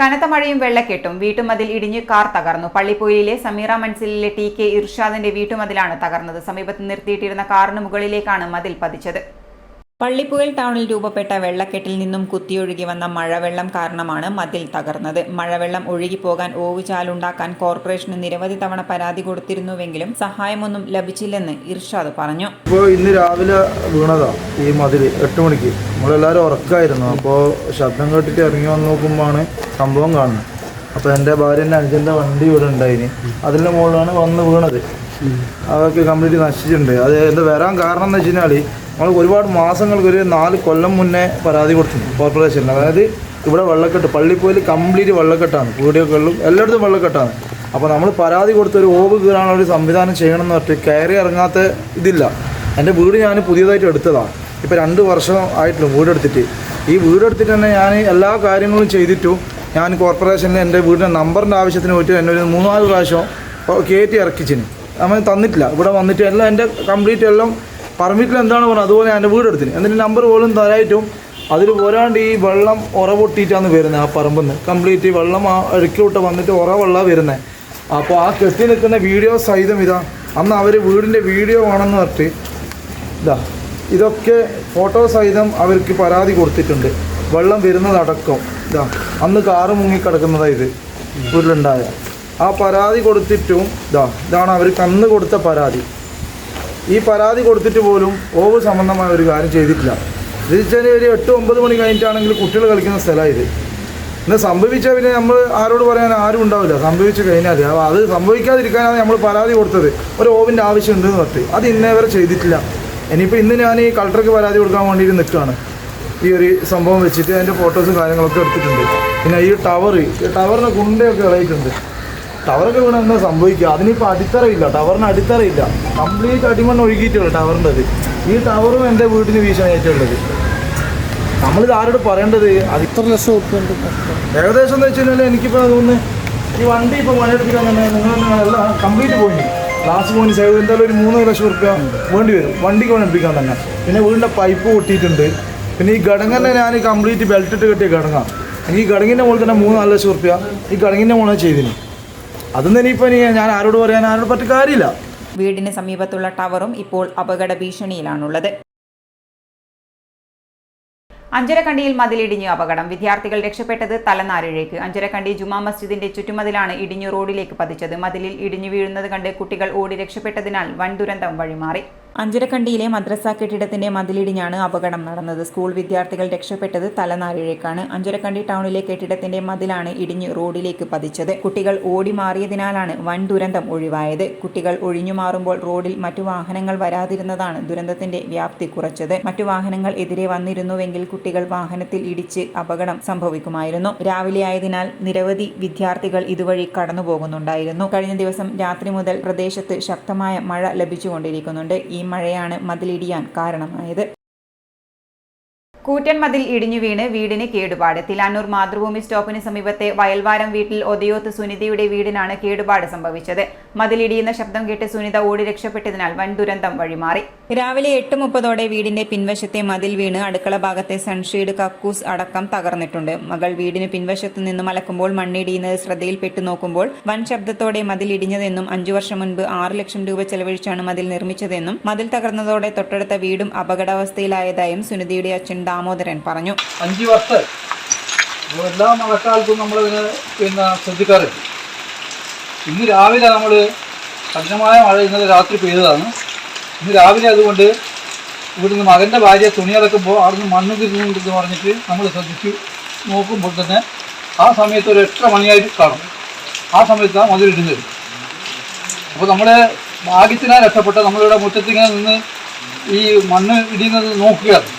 A: കനത്ത മഴയും വെള്ളക്കെട്ടും. വീട്ടുമതിൽ ഇടിഞ്ഞ് കാർ തകർന്നു. പള്ളിപ്പൊയിലെ സമീറ മൻസിലിലെ TK ഇർഷാദിന്റെ വീട്ടുമതിലാണ് തകർന്നത്. സമീപത്ത് നിർത്തിയിട്ടിരുന്ന കാറിന് മുകളിലേക്കാണ് മതിൽ പതിച്ചത്. പള്ളിപ്പുഴ ടൗണിൽ രൂപപ്പെട്ട വെള്ളക്കെട്ടിൽ നിന്നും കുത്തിയൊഴുകി വന്ന മഴവെള്ളം കാരണമാണ് മതിൽ തകർന്നത്. മഴവെള്ളം ഒഴുകിപ്പോകാൻ ഓവുചാലുണ്ടാക്കാൻ കോർപ്പറേഷന് നിരവധി തവണ പരാതി കൊടുത്തിരുന്നുവെങ്കിലും സഹായമൊന്നും ലഭിച്ചില്ലെന്ന് ഇർഷാദ് പറഞ്ഞു.
I: ഇപ്പോൾ ഇന്ന് രാവിലെ വീണതാ ഈ മതിൽ 8 മണിക്ക്. നമ്മളെല്ലാവരും ഉറക്കമായിരുന്നു. അപ്പോൾ ശബ്ദം കേട്ടിട്ട് ഇറങ്ങി വന്ന് നോക്കുമ്പോഴാണ് സംഭവം കാണുന്നത്. അപ്പോൾ എൻ്റെ ഭാര്യൻ്റെ അനുജൻ്റെ വണ്ടി ഇവിടെ ഉണ്ടായിന്. അതിൻ്റെ മുകളിലാണ് വന്ന് വീണത്. അതൊക്കെ കംപ്ലീറ്റ് നശിച്ചിട്ടുണ്ട്. അത് എന്താ വരാൻ കാരണം എന്ന് വെച്ച് കഴിഞ്ഞാൽ നമ്മൾ ഒരുപാട് മാസങ്ങൾക്ക് ഒരു 4 കൊല്ലം മുന്നേ പരാതി കൊടുത്തിട്ടുണ്ട് കോർപ്പറേഷനിൽ. അതായത് ഇവിടെ വെള്ളക്കെട്ട്, പള്ളിപ്പോയിൽ കംപ്ലീറ്റ് വെള്ളക്കെട്ടാണ്, വീഡിയോകളിലും എല്ലായിടത്തും വെള്ളക്കെട്ടാണ്. അപ്പോൾ നമ്മൾ പരാതി കൊടുത്ത ഒരു ഓവ് കീറാനുള്ള ഒരു സംവിധാനം ചെയ്യണമെന്ന് പറഞ്ഞിട്ട് കയറി ഇറങ്ങാത്ത ഇതില്ല. എൻ്റെ വീട് ഞാൻ പുതിയതായിട്ട് എടുത്തതാണ്. ഇപ്പോൾ 2 വർഷം ആയിട്ടുള്ളൂ വീടെടുത്തിട്ട്. ഈ വീടെടുത്തിട്ട് തന്നെ ഞാൻ എല്ലാ കാര്യങ്ങളും ചെയ്തിട്ടും ഞാൻ കോർപ്പറേഷനിൽ എൻ്റെ വീടിൻ്റെ നമ്പറിൻ്റെ ആവശ്യത്തിന് പോയിട്ട് എന്നെ ഒരു 3-4 പ്രാവശ്യം കയറ്റി ഇറക്കിച്ചിന്. നമ്മൾ തന്നിട്ടില്ല. ഇവിടെ വന്നിട്ട് എല്ലാം എൻ്റെ കംപ്ലീറ്റ് എല്ലാം പെർമിറ്റിൽ എന്താണ് പറഞ്ഞത് അതുപോലെ എൻ്റെ വീടെടുത്തിന്. എന്നിട്ട് നമ്പർ പോലും തരായിട്ടും അതിൽ പോരാണ്ട് ഈ വെള്ളം ഉറപൊട്ടിയിട്ടാണ് വരുന്നത്. ആ പറമ്പിൽ നിന്ന് കംപ്ലീറ്റ് വെള്ളം ആ ഇടയ്ക്കോട്ട് വന്നിട്ട് വെള്ളമാണ് വരുന്നത്. അപ്പോൾ ആ കെട്ടി നിൽക്കുന്ന വീഡിയോ സഹിതം ഇതാ അന്ന് അവർ വീടിൻ്റെ വീഡിയോ വേണമെന്ന് പറഞ്ഞിട്ട് ഇതൊക്കെ ഫോട്ടോ സഹിതം അവർക്ക് പരാതി കൊടുത്തിട്ടുണ്ട്. വെള്ളം വരുന്നതടക്കം അന്ന് കാറ് മുങ്ങിക്കിടക്കുന്നതാണ് ഇത് വീട്ടിലുണ്ടായ. ആ പരാതി കൊടുത്തിട്ടും ഇതാണ് അവർക്ക് അന്ന് കൊടുത്ത പരാതി. ഈ പരാതി കൊടുത്തിട്ട് പോലും ഓവ് സംബന്ധമായ ഒരു കാര്യം ചെയ്തിട്ടില്ല. ഇത് വെച്ചാൽ ഒരു 8-9 മണി കഴിഞ്ഞിട്ടാണെങ്കിൽ കുട്ടികൾ കളിക്കുന്ന സ്ഥലമാണ് ഇത്. ഇന്ന് സംഭവിച്ചാൽ പിന്നെ നമ്മൾ ആരോട് പറയാൻ ആരും ഉണ്ടാവില്ല. സംഭവിച്ചു കഴിഞ്ഞാൽ അത് സംഭവിക്കാതിരിക്കാനാണ് നമ്മൾ പരാതി കൊടുത്തത്. ഒരു ഓവിൻ്റെ ആവശ്യമുണ്ടെന്ന് പറഞ്ഞിട്ട് അത് ഇന്നേ വരെ ചെയ്തിട്ടില്ല. ഇനിയിപ്പോൾ ഇന്ന് ഞാൻ ഈ കളക്ടർക്ക് പരാതി കൊടുക്കാൻ വേണ്ടിയിട്ട് നിൽക്കുകയാണ്. ഈ ഒരു സംഭവം വെച്ചിട്ട് അതിൻ്റെ ഫോട്ടോസും കാര്യങ്ങളൊക്കെ എടുത്തിട്ടുണ്ട്. പിന്നെ ഈ ടവറിന് കുണ്ടയൊക്കെ ഇളയിട്ടുണ്ട്. ടവറൊക്കെ വീണ് എന്താ സംഭവിക്കുക? അതിനിപ്പോൾ അടിത്തറയില്ല, ടവറിന് അടിത്തറയില്ല. കംപ്ലീറ്റ് അടിമണ്ണ് ഒഴുകിയിട്ടുള്ള ടവറിൻ്റെത്. ഈ ടവറും എൻ്റെ വീട്ടിന് ഭീഷണിയായിട്ടുള്ളത്. നമ്മളിത് ആരോട് പറയേണ്ടത്? അത് ഇത്ര ലക്ഷം ഏകദേശം എന്ന് വെച്ച് കഴിഞ്ഞാൽ എനിക്കിപ്പോൾ തോന്നുന്നു ഈ വണ്ടി ഇപ്പോൾ പണിയെടുപ്പിക്കാൻ തന്നെ നിങ്ങളെല്ലാം കംപ്ലീറ്റ് പോയി. ലാസ്റ്റ് പോയിന്റ് സേവ് എന്തായാലും ഒരു 3 ലക്ഷം റുപ്യ വേണ്ടി വരും വണ്ടിക്ക് പണിയെടുപ്പിക്കാൻ തന്നെ. പിന്നെ വീടിൻ്റെ പൈപ്പ് പൊട്ടിയിട്ടുണ്ട്. പിന്നെ ഈ ഘടകന്നെ ഞാൻ കംപ്ലീറ്റ് ബെൽറ്റിട്ട് കെട്ടിയ ഘടകമാണ്. ഈ ഘടകിൻ്റെ മുകളിൽ തന്നെ 3-4 ലക്ഷം റുപ്യ ഈ ഘടകിൻ്റെ മുകളിൽ ചെയ്തിന്. അതൊന്നും ഇനിയിപ്പോൾ ഞാൻ ആരോട് പറയാൻ ആരോട് പറ്റിയ കാര്യമില്ല.
A: വീടിന് സമീപത്തുള്ള ടവറും ഇപ്പോൾ അപകട ഭീഷണിയിലാണുള്ളത്. അഞ്ചരക്കണ്ടിയിൽ മതിലിടിഞ്ഞു അപകടം. വിദ്യാർത്ഥികൾ രക്ഷപ്പെട്ടത് തലനാരിഴയ്ക്ക്. അഞ്ചരക്കണ്ടി ജുമാ മസ്ജിദിന്റെ ചുറ്റുമതിലാണ് ഇടിഞ്ഞു റോഡിലേക്ക് പതിച്ചത്. മതിലിൽ ഇടിഞ്ഞു വീഴുന്നത് കണ്ട് കുട്ടികൾ ഓടി രക്ഷപ്പെട്ടതിനാൽ വൻ ദുരന്തം വഴിമാറി. അഞ്ചരക്കണ്ടിയിലെ മദ്രസ കെട്ടിടത്തിന്റെ മതിലിടിഞ്ഞാണ് അപകടം നടന്നത്. സ്കൂൾ വിദ്യാർത്ഥികൾ രക്ഷപ്പെട്ടത് തലനാരിഴയ്ക്കാണ്. അഞ്ചരക്കണ്ടി ടൗണിലെ കെട്ടിടത്തിന്റെ മതിലാണ് ഇടിഞ്ഞു റോഡിലേക്ക് പതിച്ചത്. കുട്ടികൾ ഓടി മാറിയതിനാലാണ് വൻ ദുരന്തം ഒഴിവായത്. കുട്ടികൾ ഒഴിഞ്ഞു മാറുമ്പോൾ റോഡിൽ മറ്റു വാഹനങ്ങൾ വരാതിരുന്നതാണ് ദുരന്തത്തിന്റെ വ്യാപ്തി കുറച്ചത്. മറ്റു വാഹനങ്ങൾ എതിരെ വന്നിരുന്നുവെങ്കിൽ കുട്ടികൾ വാഹനത്തിൽ ഇടിച്ച് അപകടം സംഭവിക്കുമായിരുന്നു. രാവിലെ ആയതിനാൽ നിരവധി വിദ്യാർത്ഥികൾ ഇതുവഴി കടന്നുപോകുന്നുണ്ടായിരുന്നു. കഴിഞ്ഞ ദിവസം രാത്രി മുതൽ പ്രദേശത്ത് ശക്തമായ മഴ ലഭിച്ചുകൊണ്ടിരിക്കുന്നുണ്ട്. ഈ മഴയാണ് മതിലിടിയാൻ കാരണമായത്. കൂറ്റൻ മതിൽ ഇടിഞ്ഞു വീണ് വീടിന് കേടുപാട്. തിലാനൂർ മാതൃഭൂമി സ്റ്റോപ്പിന് സമീപത്തെ വയൽവാരം വീട്ടിൽ ഒതയോത്ത് സുനിതയുടെ വീടിനാണ് കേടുപാട് സംഭവിച്ചത്. മതിലിടിയുന്ന ശബ്ദം കേട്ട് സുനിത ഓടി രക്ഷപ്പെട്ടതിനാൽ വൻ ദുരന്തം വഴിമാറി. രാവിലെ 8:30 വീടിന്റെ പിൻവശത്തെ മതിൽ വീണ് അടുക്കള ഭാഗത്തെ സൺഷെയ്ഡ്, കക്കൂസ് അടക്കം തകർന്നിട്ടുണ്ട്. മകൾ വീടിന് പിൻവശത്തു നിന്നും അലക്കുമ്പോൾ മണ്ണിടിയുന്നത് ശ്രദ്ധയിൽപ്പെട്ടു നോക്കുമ്പോൾ വൻ ശബ്ദത്തോടെ മതിൽ ഇടിഞ്ഞതെന്നും 5 വർഷം മുൻപ് 6 ലക്ഷം രൂപ ചെലവഴിച്ചാണ് മതിൽ നിർമ്മിച്ചതെന്നും മതിൽ തകർന്നതോടെ തൊട്ടടുത്ത വീടും അപകടാവസ്ഥയിലായതായും സുനിതയുടെ അച്ഛൻ ദാമോദരൻ പറഞ്ഞു.
J: 5 വർഷം എല്ലാ മഴക്കാലത്തും നമ്മളിതിന് ശ്രദ്ധിക്കാറുണ്ട്. ഇന്ന് രാവിലെ നമ്മൾ കഠിനമായ മഴ ഇന്നലെ രാത്രി പെയ്തതാണ്. ഇന്ന് രാവിലെ അതുകൊണ്ട് ഇവിടുന്ന് മകൻ്റെ ഭാര്യ തുണിയിറക്കുമ്പോൾ അവിടുന്ന് മണ്ണ് തിരിഞ്ഞുണ്ടെന്ന് പറഞ്ഞിട്ട് നമ്മൾ ശ്രദ്ധിച്ച് നോക്കുമ്പോൾ തന്നെ ആ സമയത്ത് ഒരു 8 മണിയായിട്ട് കാണും. ആ സമയത്താണ് മതിലിടുന്നത്. അപ്പോൾ നമ്മൾ ഭാഗ്യത്തിനാണ് രക്ഷപ്പെട്ട. നമ്മളിവിടെ മുറ്റത്തിങ്ങനെ നിന്ന് ഈ മണ്ണ് ഇടിയുന്നത് നോക്കുകയാണ്.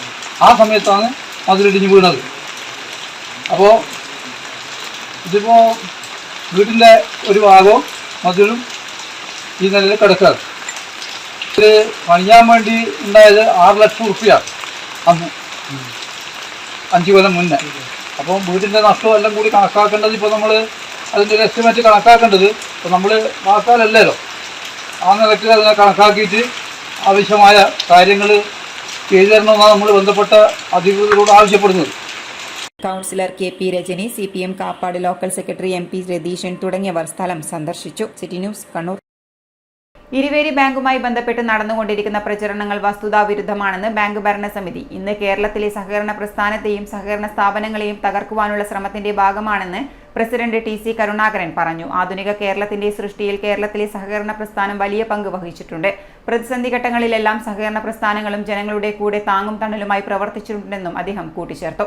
J: ആ സമയത്താണ് മതിലിടിഞ്ഞ് വീണത്. അപ്പോൾ ഇതിപ്പോൾ വീട്ടിൻ്റെ ഒരു ഭാഗവും മതിലും ഈ നിലയിൽ കിടക്കാറ്. ഇത് പണിയാൻ വേണ്ടി ഉണ്ടായത് 6 ലക്ഷം റുപ്യാണ് അന്ന് 5 കൊല്ലം മുന്നേ. അപ്പം വീടിൻ്റെ നഷ്ടം എല്ലാം കൂടി കണക്കാക്കേണ്ടത് ഇപ്പോൾ നമ്മൾ അതിൻ്റെ ഒരു എസ്റ്റിമേറ്റ് കണക്കാക്കേണ്ടത് ഇപ്പോൾ നമ്മൾ വാക്കാലല്ലല്ലോ. ആ നിലയ്ക്ക് അതിനെ കണക്കാക്കിയിട്ട് ആവശ്യമായ കാര്യങ്ങൾ ചെയ്തു തരണമെന്നാണ് നമ്മൾ ബന്ധപ്പെട്ട അധികൃതരോട് ആവശ്യപ്പെടുന്നത്.
A: Councillor KP Rajani, CPM Kappad local secretary MP Ratheesan തുടങ്ങിയവർ സ്ഥലം സന്ദർശിച്ചു. City news, Kannur. ഇരുവേരി ബാങ്കുമായി ബന്ധപ്പെട്ട് നടന്നുകൊണ്ടിരിക്കുന്ന പ്രചരണങ്ങൾ വസ്തുതാവിരുദ്ധമാണെന്ന് ബാങ്ക് ഭരണസമിതി. ഇന്ന് കേരളത്തിലെ സഹകരണ പ്രസ്ഥാനത്തെയും സഹകരണ സ്ഥാപനങ്ങളെയും തകർക്കുവാനുള്ള ശ്രമത്തിന്റെ ഭാഗമാണെന്ന് പ്രസിഡന്റ് TC കരുണാകരൻ പറഞ്ഞു. ആധുനിക കേരളത്തിന്റെ സൃഷ്ടിയിൽ കേരളത്തിലെ സഹകരണ പ്രസ്ഥാനം വലിയ പങ്ക് വഹിച്ചിട്ടുണ്ട്. പ്രതിസന്ധി ഘട്ടങ്ങളിലെല്ലാം സഹകരണ പ്രസ്ഥാനങ്ങളും ജനങ്ങളുടെ കൂടെ താങ്ങും തണലുമായി പ്രവർത്തിച്ചിട്ടുണ്ടെന്നും അദ്ദേഹം കൂട്ടിച്ചേർത്തു.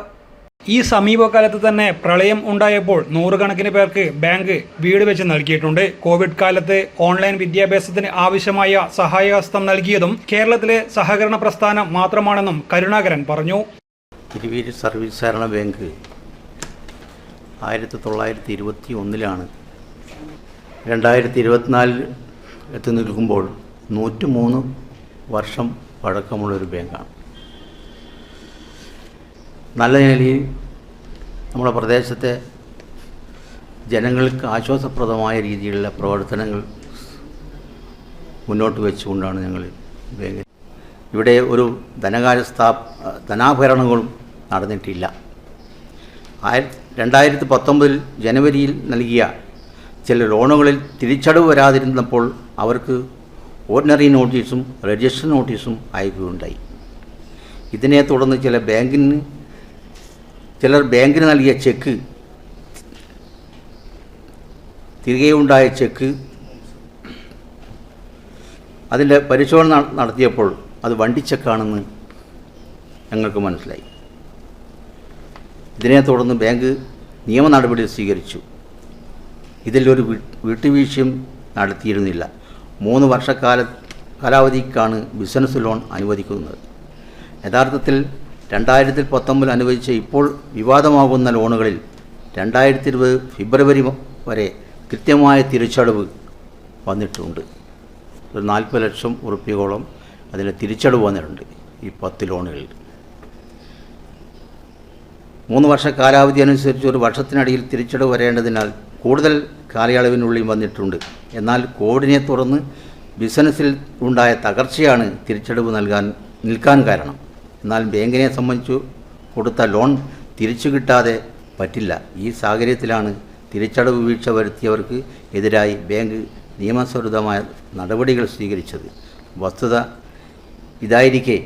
K: ഈ സമീപകാലത്ത് തന്നെ പ്രളയം ഉണ്ടായപ്പോൾ നൂറുകണക്കിന് പേർക്ക് ബാങ്ക് വീട് വെച്ച് നൽകിയിട്ടുണ്ട്. കോവിഡ് കാലത്ത് ഓൺലൈൻ വിദ്യാഭ്യാസത്തിന് ആവശ്യമായ സഹായഹസ്തം നൽകിയതും കേരളത്തിലെ സഹകരണ പ്രസ്ഥാനം മാത്രമാണെന്നും കരുണാകരൻ പറഞ്ഞു.
L: ഇരുവേരി സർവീസ് സഹകരണ ബാങ്ക് 1921 2024 എത്തി നിൽക്കുമ്പോൾ 103 വർഷം പഴക്കമുള്ളൊരു ബാങ്കാണ്. നല്ല നിലയിൽ നമ്മുടെ പ്രദേശത്തെ ജനങ്ങൾക്ക് ആശ്വാസപ്രദമായ രീതിയിലുള്ള പ്രവർത്തനങ്ങൾ മുന്നോട്ട് വെച്ചുകൊണ്ടാണ് ഞങ്ങൾ ബാങ്ക്. ഇവിടെ ഒരു ധനാഭരണങ്ങളും നടന്നിട്ടില്ല. 2019 ജനുവരിയിൽ നൽകിയ ചില ലോണുകളിൽ തിരിച്ചടവ് വരാതിരുന്നപ്പോൾ അവർക്ക് ഓർഡിനറി നോട്ടീസും രജിസ്റ്റർ നോട്ടീസും അയക്കുകയുണ്ടായി. ഇതിനെ തുടർന്ന് ചിലർ ബാങ്കിന് നൽകിയ ചെക്ക്, തിരികെ ഉണ്ടായ ചെക്ക് അതിൻ്റെ പരിശോധന നടത്തിയപ്പോൾ അത് വണ്ടിച്ചെക്കാണെന്ന് ഞങ്ങൾക്ക് മനസ്സിലായി. ഇതിനെ തുടർന്ന് ബാങ്ക് നിയമ നടപടി സ്വീകരിച്ചു. ഇതിലൊരു വിട്ടുവീഴ്ചയും നടത്തിയിരുന്നില്ല. 3 വർഷ കാലാവധിക്കാണ് ബിസിനസ് ലോൺ അനുവദിക്കുന്നത്. യഥാർത്ഥത്തിൽ 2019 അനുവദിച്ച ഇപ്പോൾ വിവാദമാകുന്ന ലോണുകളിൽ 2020 ഫെബ്രുവരി വരെ കൃത്യമായ തിരിച്ചടവ് വന്നിട്ടുണ്ട്. ഒരു 40 ലക്ഷം ഉറുപ്പികയോളം അതിന് തിരിച്ചടവ് വന്നിട്ടുണ്ട് ഈ 10 ലോണുകളിൽ. 3 വർഷ കാലാവധി അനുസരിച്ച് ഒരു വർഷത്തിനടിയിൽ തിരിച്ചടവ് വരേണ്ടതിനാൽ കൂടുതൽ കാലയളവിനുള്ളിൽ വന്നിട്ടുണ്ട്. എന്നാൽ കോവിഡിനെ തുടർന്ന് ബിസിനസ്സിൽ ഉണ്ടായ തകർച്ചയാണ് തിരിച്ചടവ് നിൽക്കാൻ കാരണം. എന്നാൽ ബാങ്കിനെ സംബന്ധിച്ചു കൊടുത്ത ലോൺ തിരിച്ചു കിട്ടാതെ പറ്റില്ല. ഈ സാഹചര്യത്തിലാണ് തിരിച്ചടവ് വീഴ്ച വരുത്തിയവർക്ക് എതിരായി ബാങ്ക് നിയമസമ്മതമായ നടപടികൾ സ്വീകരിച്ചത്. വസ്തുത ഇതായിരിക്കെ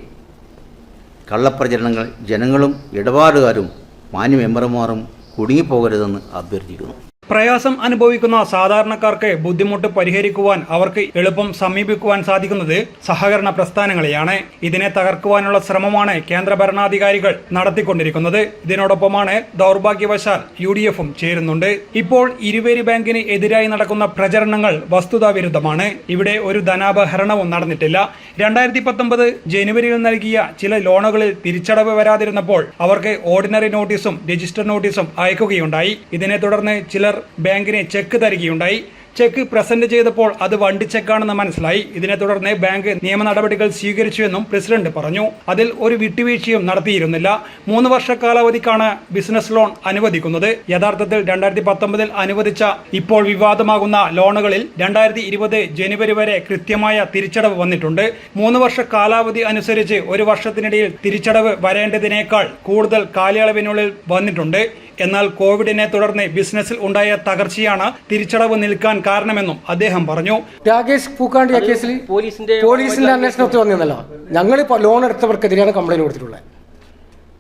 L: കള്ളപ്രചരണങ്ങൾ ജനങ്ങളും ഇടപാടുകാരും മാന്യ മെമ്പർമാരും കുടുങ്ങിപ്പോകരുതെന്ന് അഭ്യർത്ഥിക്കുന്നു.
K: പ്രയാസം അനുഭവിക്കുന്ന സാധാരണക്കാർക്ക് ബുദ്ധിമുട്ട് പരിഹരിക്കുവാൻ അവർക്ക് എളുപ്പം സമീപിക്കുവാൻ സാധിക്കുന്നത് സഹകരണ പ്രസ്ഥാനങ്ങളെയാണ്. ഇതിനെ തകർക്കുവാനുള്ള ശ്രമമാണ് കേന്ദ്ര ഭരണാധികാരികൾ നടത്തിക്കൊണ്ടിരിക്കുന്നത്. ഇതിനോടൊപ്പമാണ് ദൗർഭാഗ്യവശാൽ UDFും ചേരുന്നുണ്ട്. ഇപ്പോൾ ഇരുവേരി ബാങ്കിന് എതിരായി നടക്കുന്ന പ്രചരണങ്ങൾ വസ്തുതാവിരുദ്ധമാണ്. ഇവിടെ ഒരു ധനാപഹരണവും നടന്നിട്ടില്ല. 2019 ജനുവരിയിൽ നൽകിയ ചില ലോണുകളിൽ തിരിച്ചടവ് വരാതിരുന്നപ്പോൾ അവർക്ക് ഓർഡിനറി നോട്ടീസും രജിസ്റ്റർ നോട്ടീസും അയക്കുകയുണ്ടായി. ഇതിനെ തുടർന്ന് ചിലർ ബാങ്കിന് ചെക്ക് തരികയുണ്ടായി. ചെക്ക് പ്രസന്റ് ചെയ്തപ്പോൾ അത് വണ്ടി ചെക്കാണെന്ന് മനസ്സിലായി. ഇതിനെ തുടർന്ന് ബാങ്ക് നിയമ നടപടികൾ സ്വീകരിച്ചുവെന്നും പ്രസിഡന്റ് പറഞ്ഞു. അതിൽ ഒരു വിട്ടുവീഴ്ചയും നടത്തിയിരുന്നില്ല. 3 വർഷ കാലാവധിക്കാണ് ബിസിനസ് ലോൺ അനുവദിക്കുന്നത്. യഥാർത്ഥത്തിൽ 2019 അനുവദിച്ച ഇപ്പോൾ വിവാദമാകുന്ന ലോണുകളിൽ 2020 ജനുവരി വരെ കൃത്യമായ തിരിച്ചടവ് വന്നിട്ടുണ്ട്. 3 വർഷ കാലാവധി അനുസരിച്ച് ഒരു വർഷത്തിനിടയിൽ തിരിച്ചടവ് വരേണ്ടതിനേക്കാൾ കൂടുതൽ കാലയളവിനുള്ളിൽ വന്നിട്ടുണ്ട്. എന്നാൽ കോവിഡിനെ തുടർന്ന് ബിസിനസ്സിൽ ഉണ്ടായ തകർച്ചയാണ് തിരിച്ചടവ് നിൽക്കാൻ കാരണമെന്നും അദ്ദേഹം പറഞ്ഞു.
M: രാകേഷ് പൂക്കാണ്ടി കേസിൽ പോലീസിന്റെ അന്വേഷണത്തിൽ വന്നിരുന്നല്ലോ. ഞങ്ങൾ ലോൺ എടുത്തവർക്കെതിരെയാണ് കംപ്ലൈന്റ് കൊടുത്തിട്ടുള്ളത്.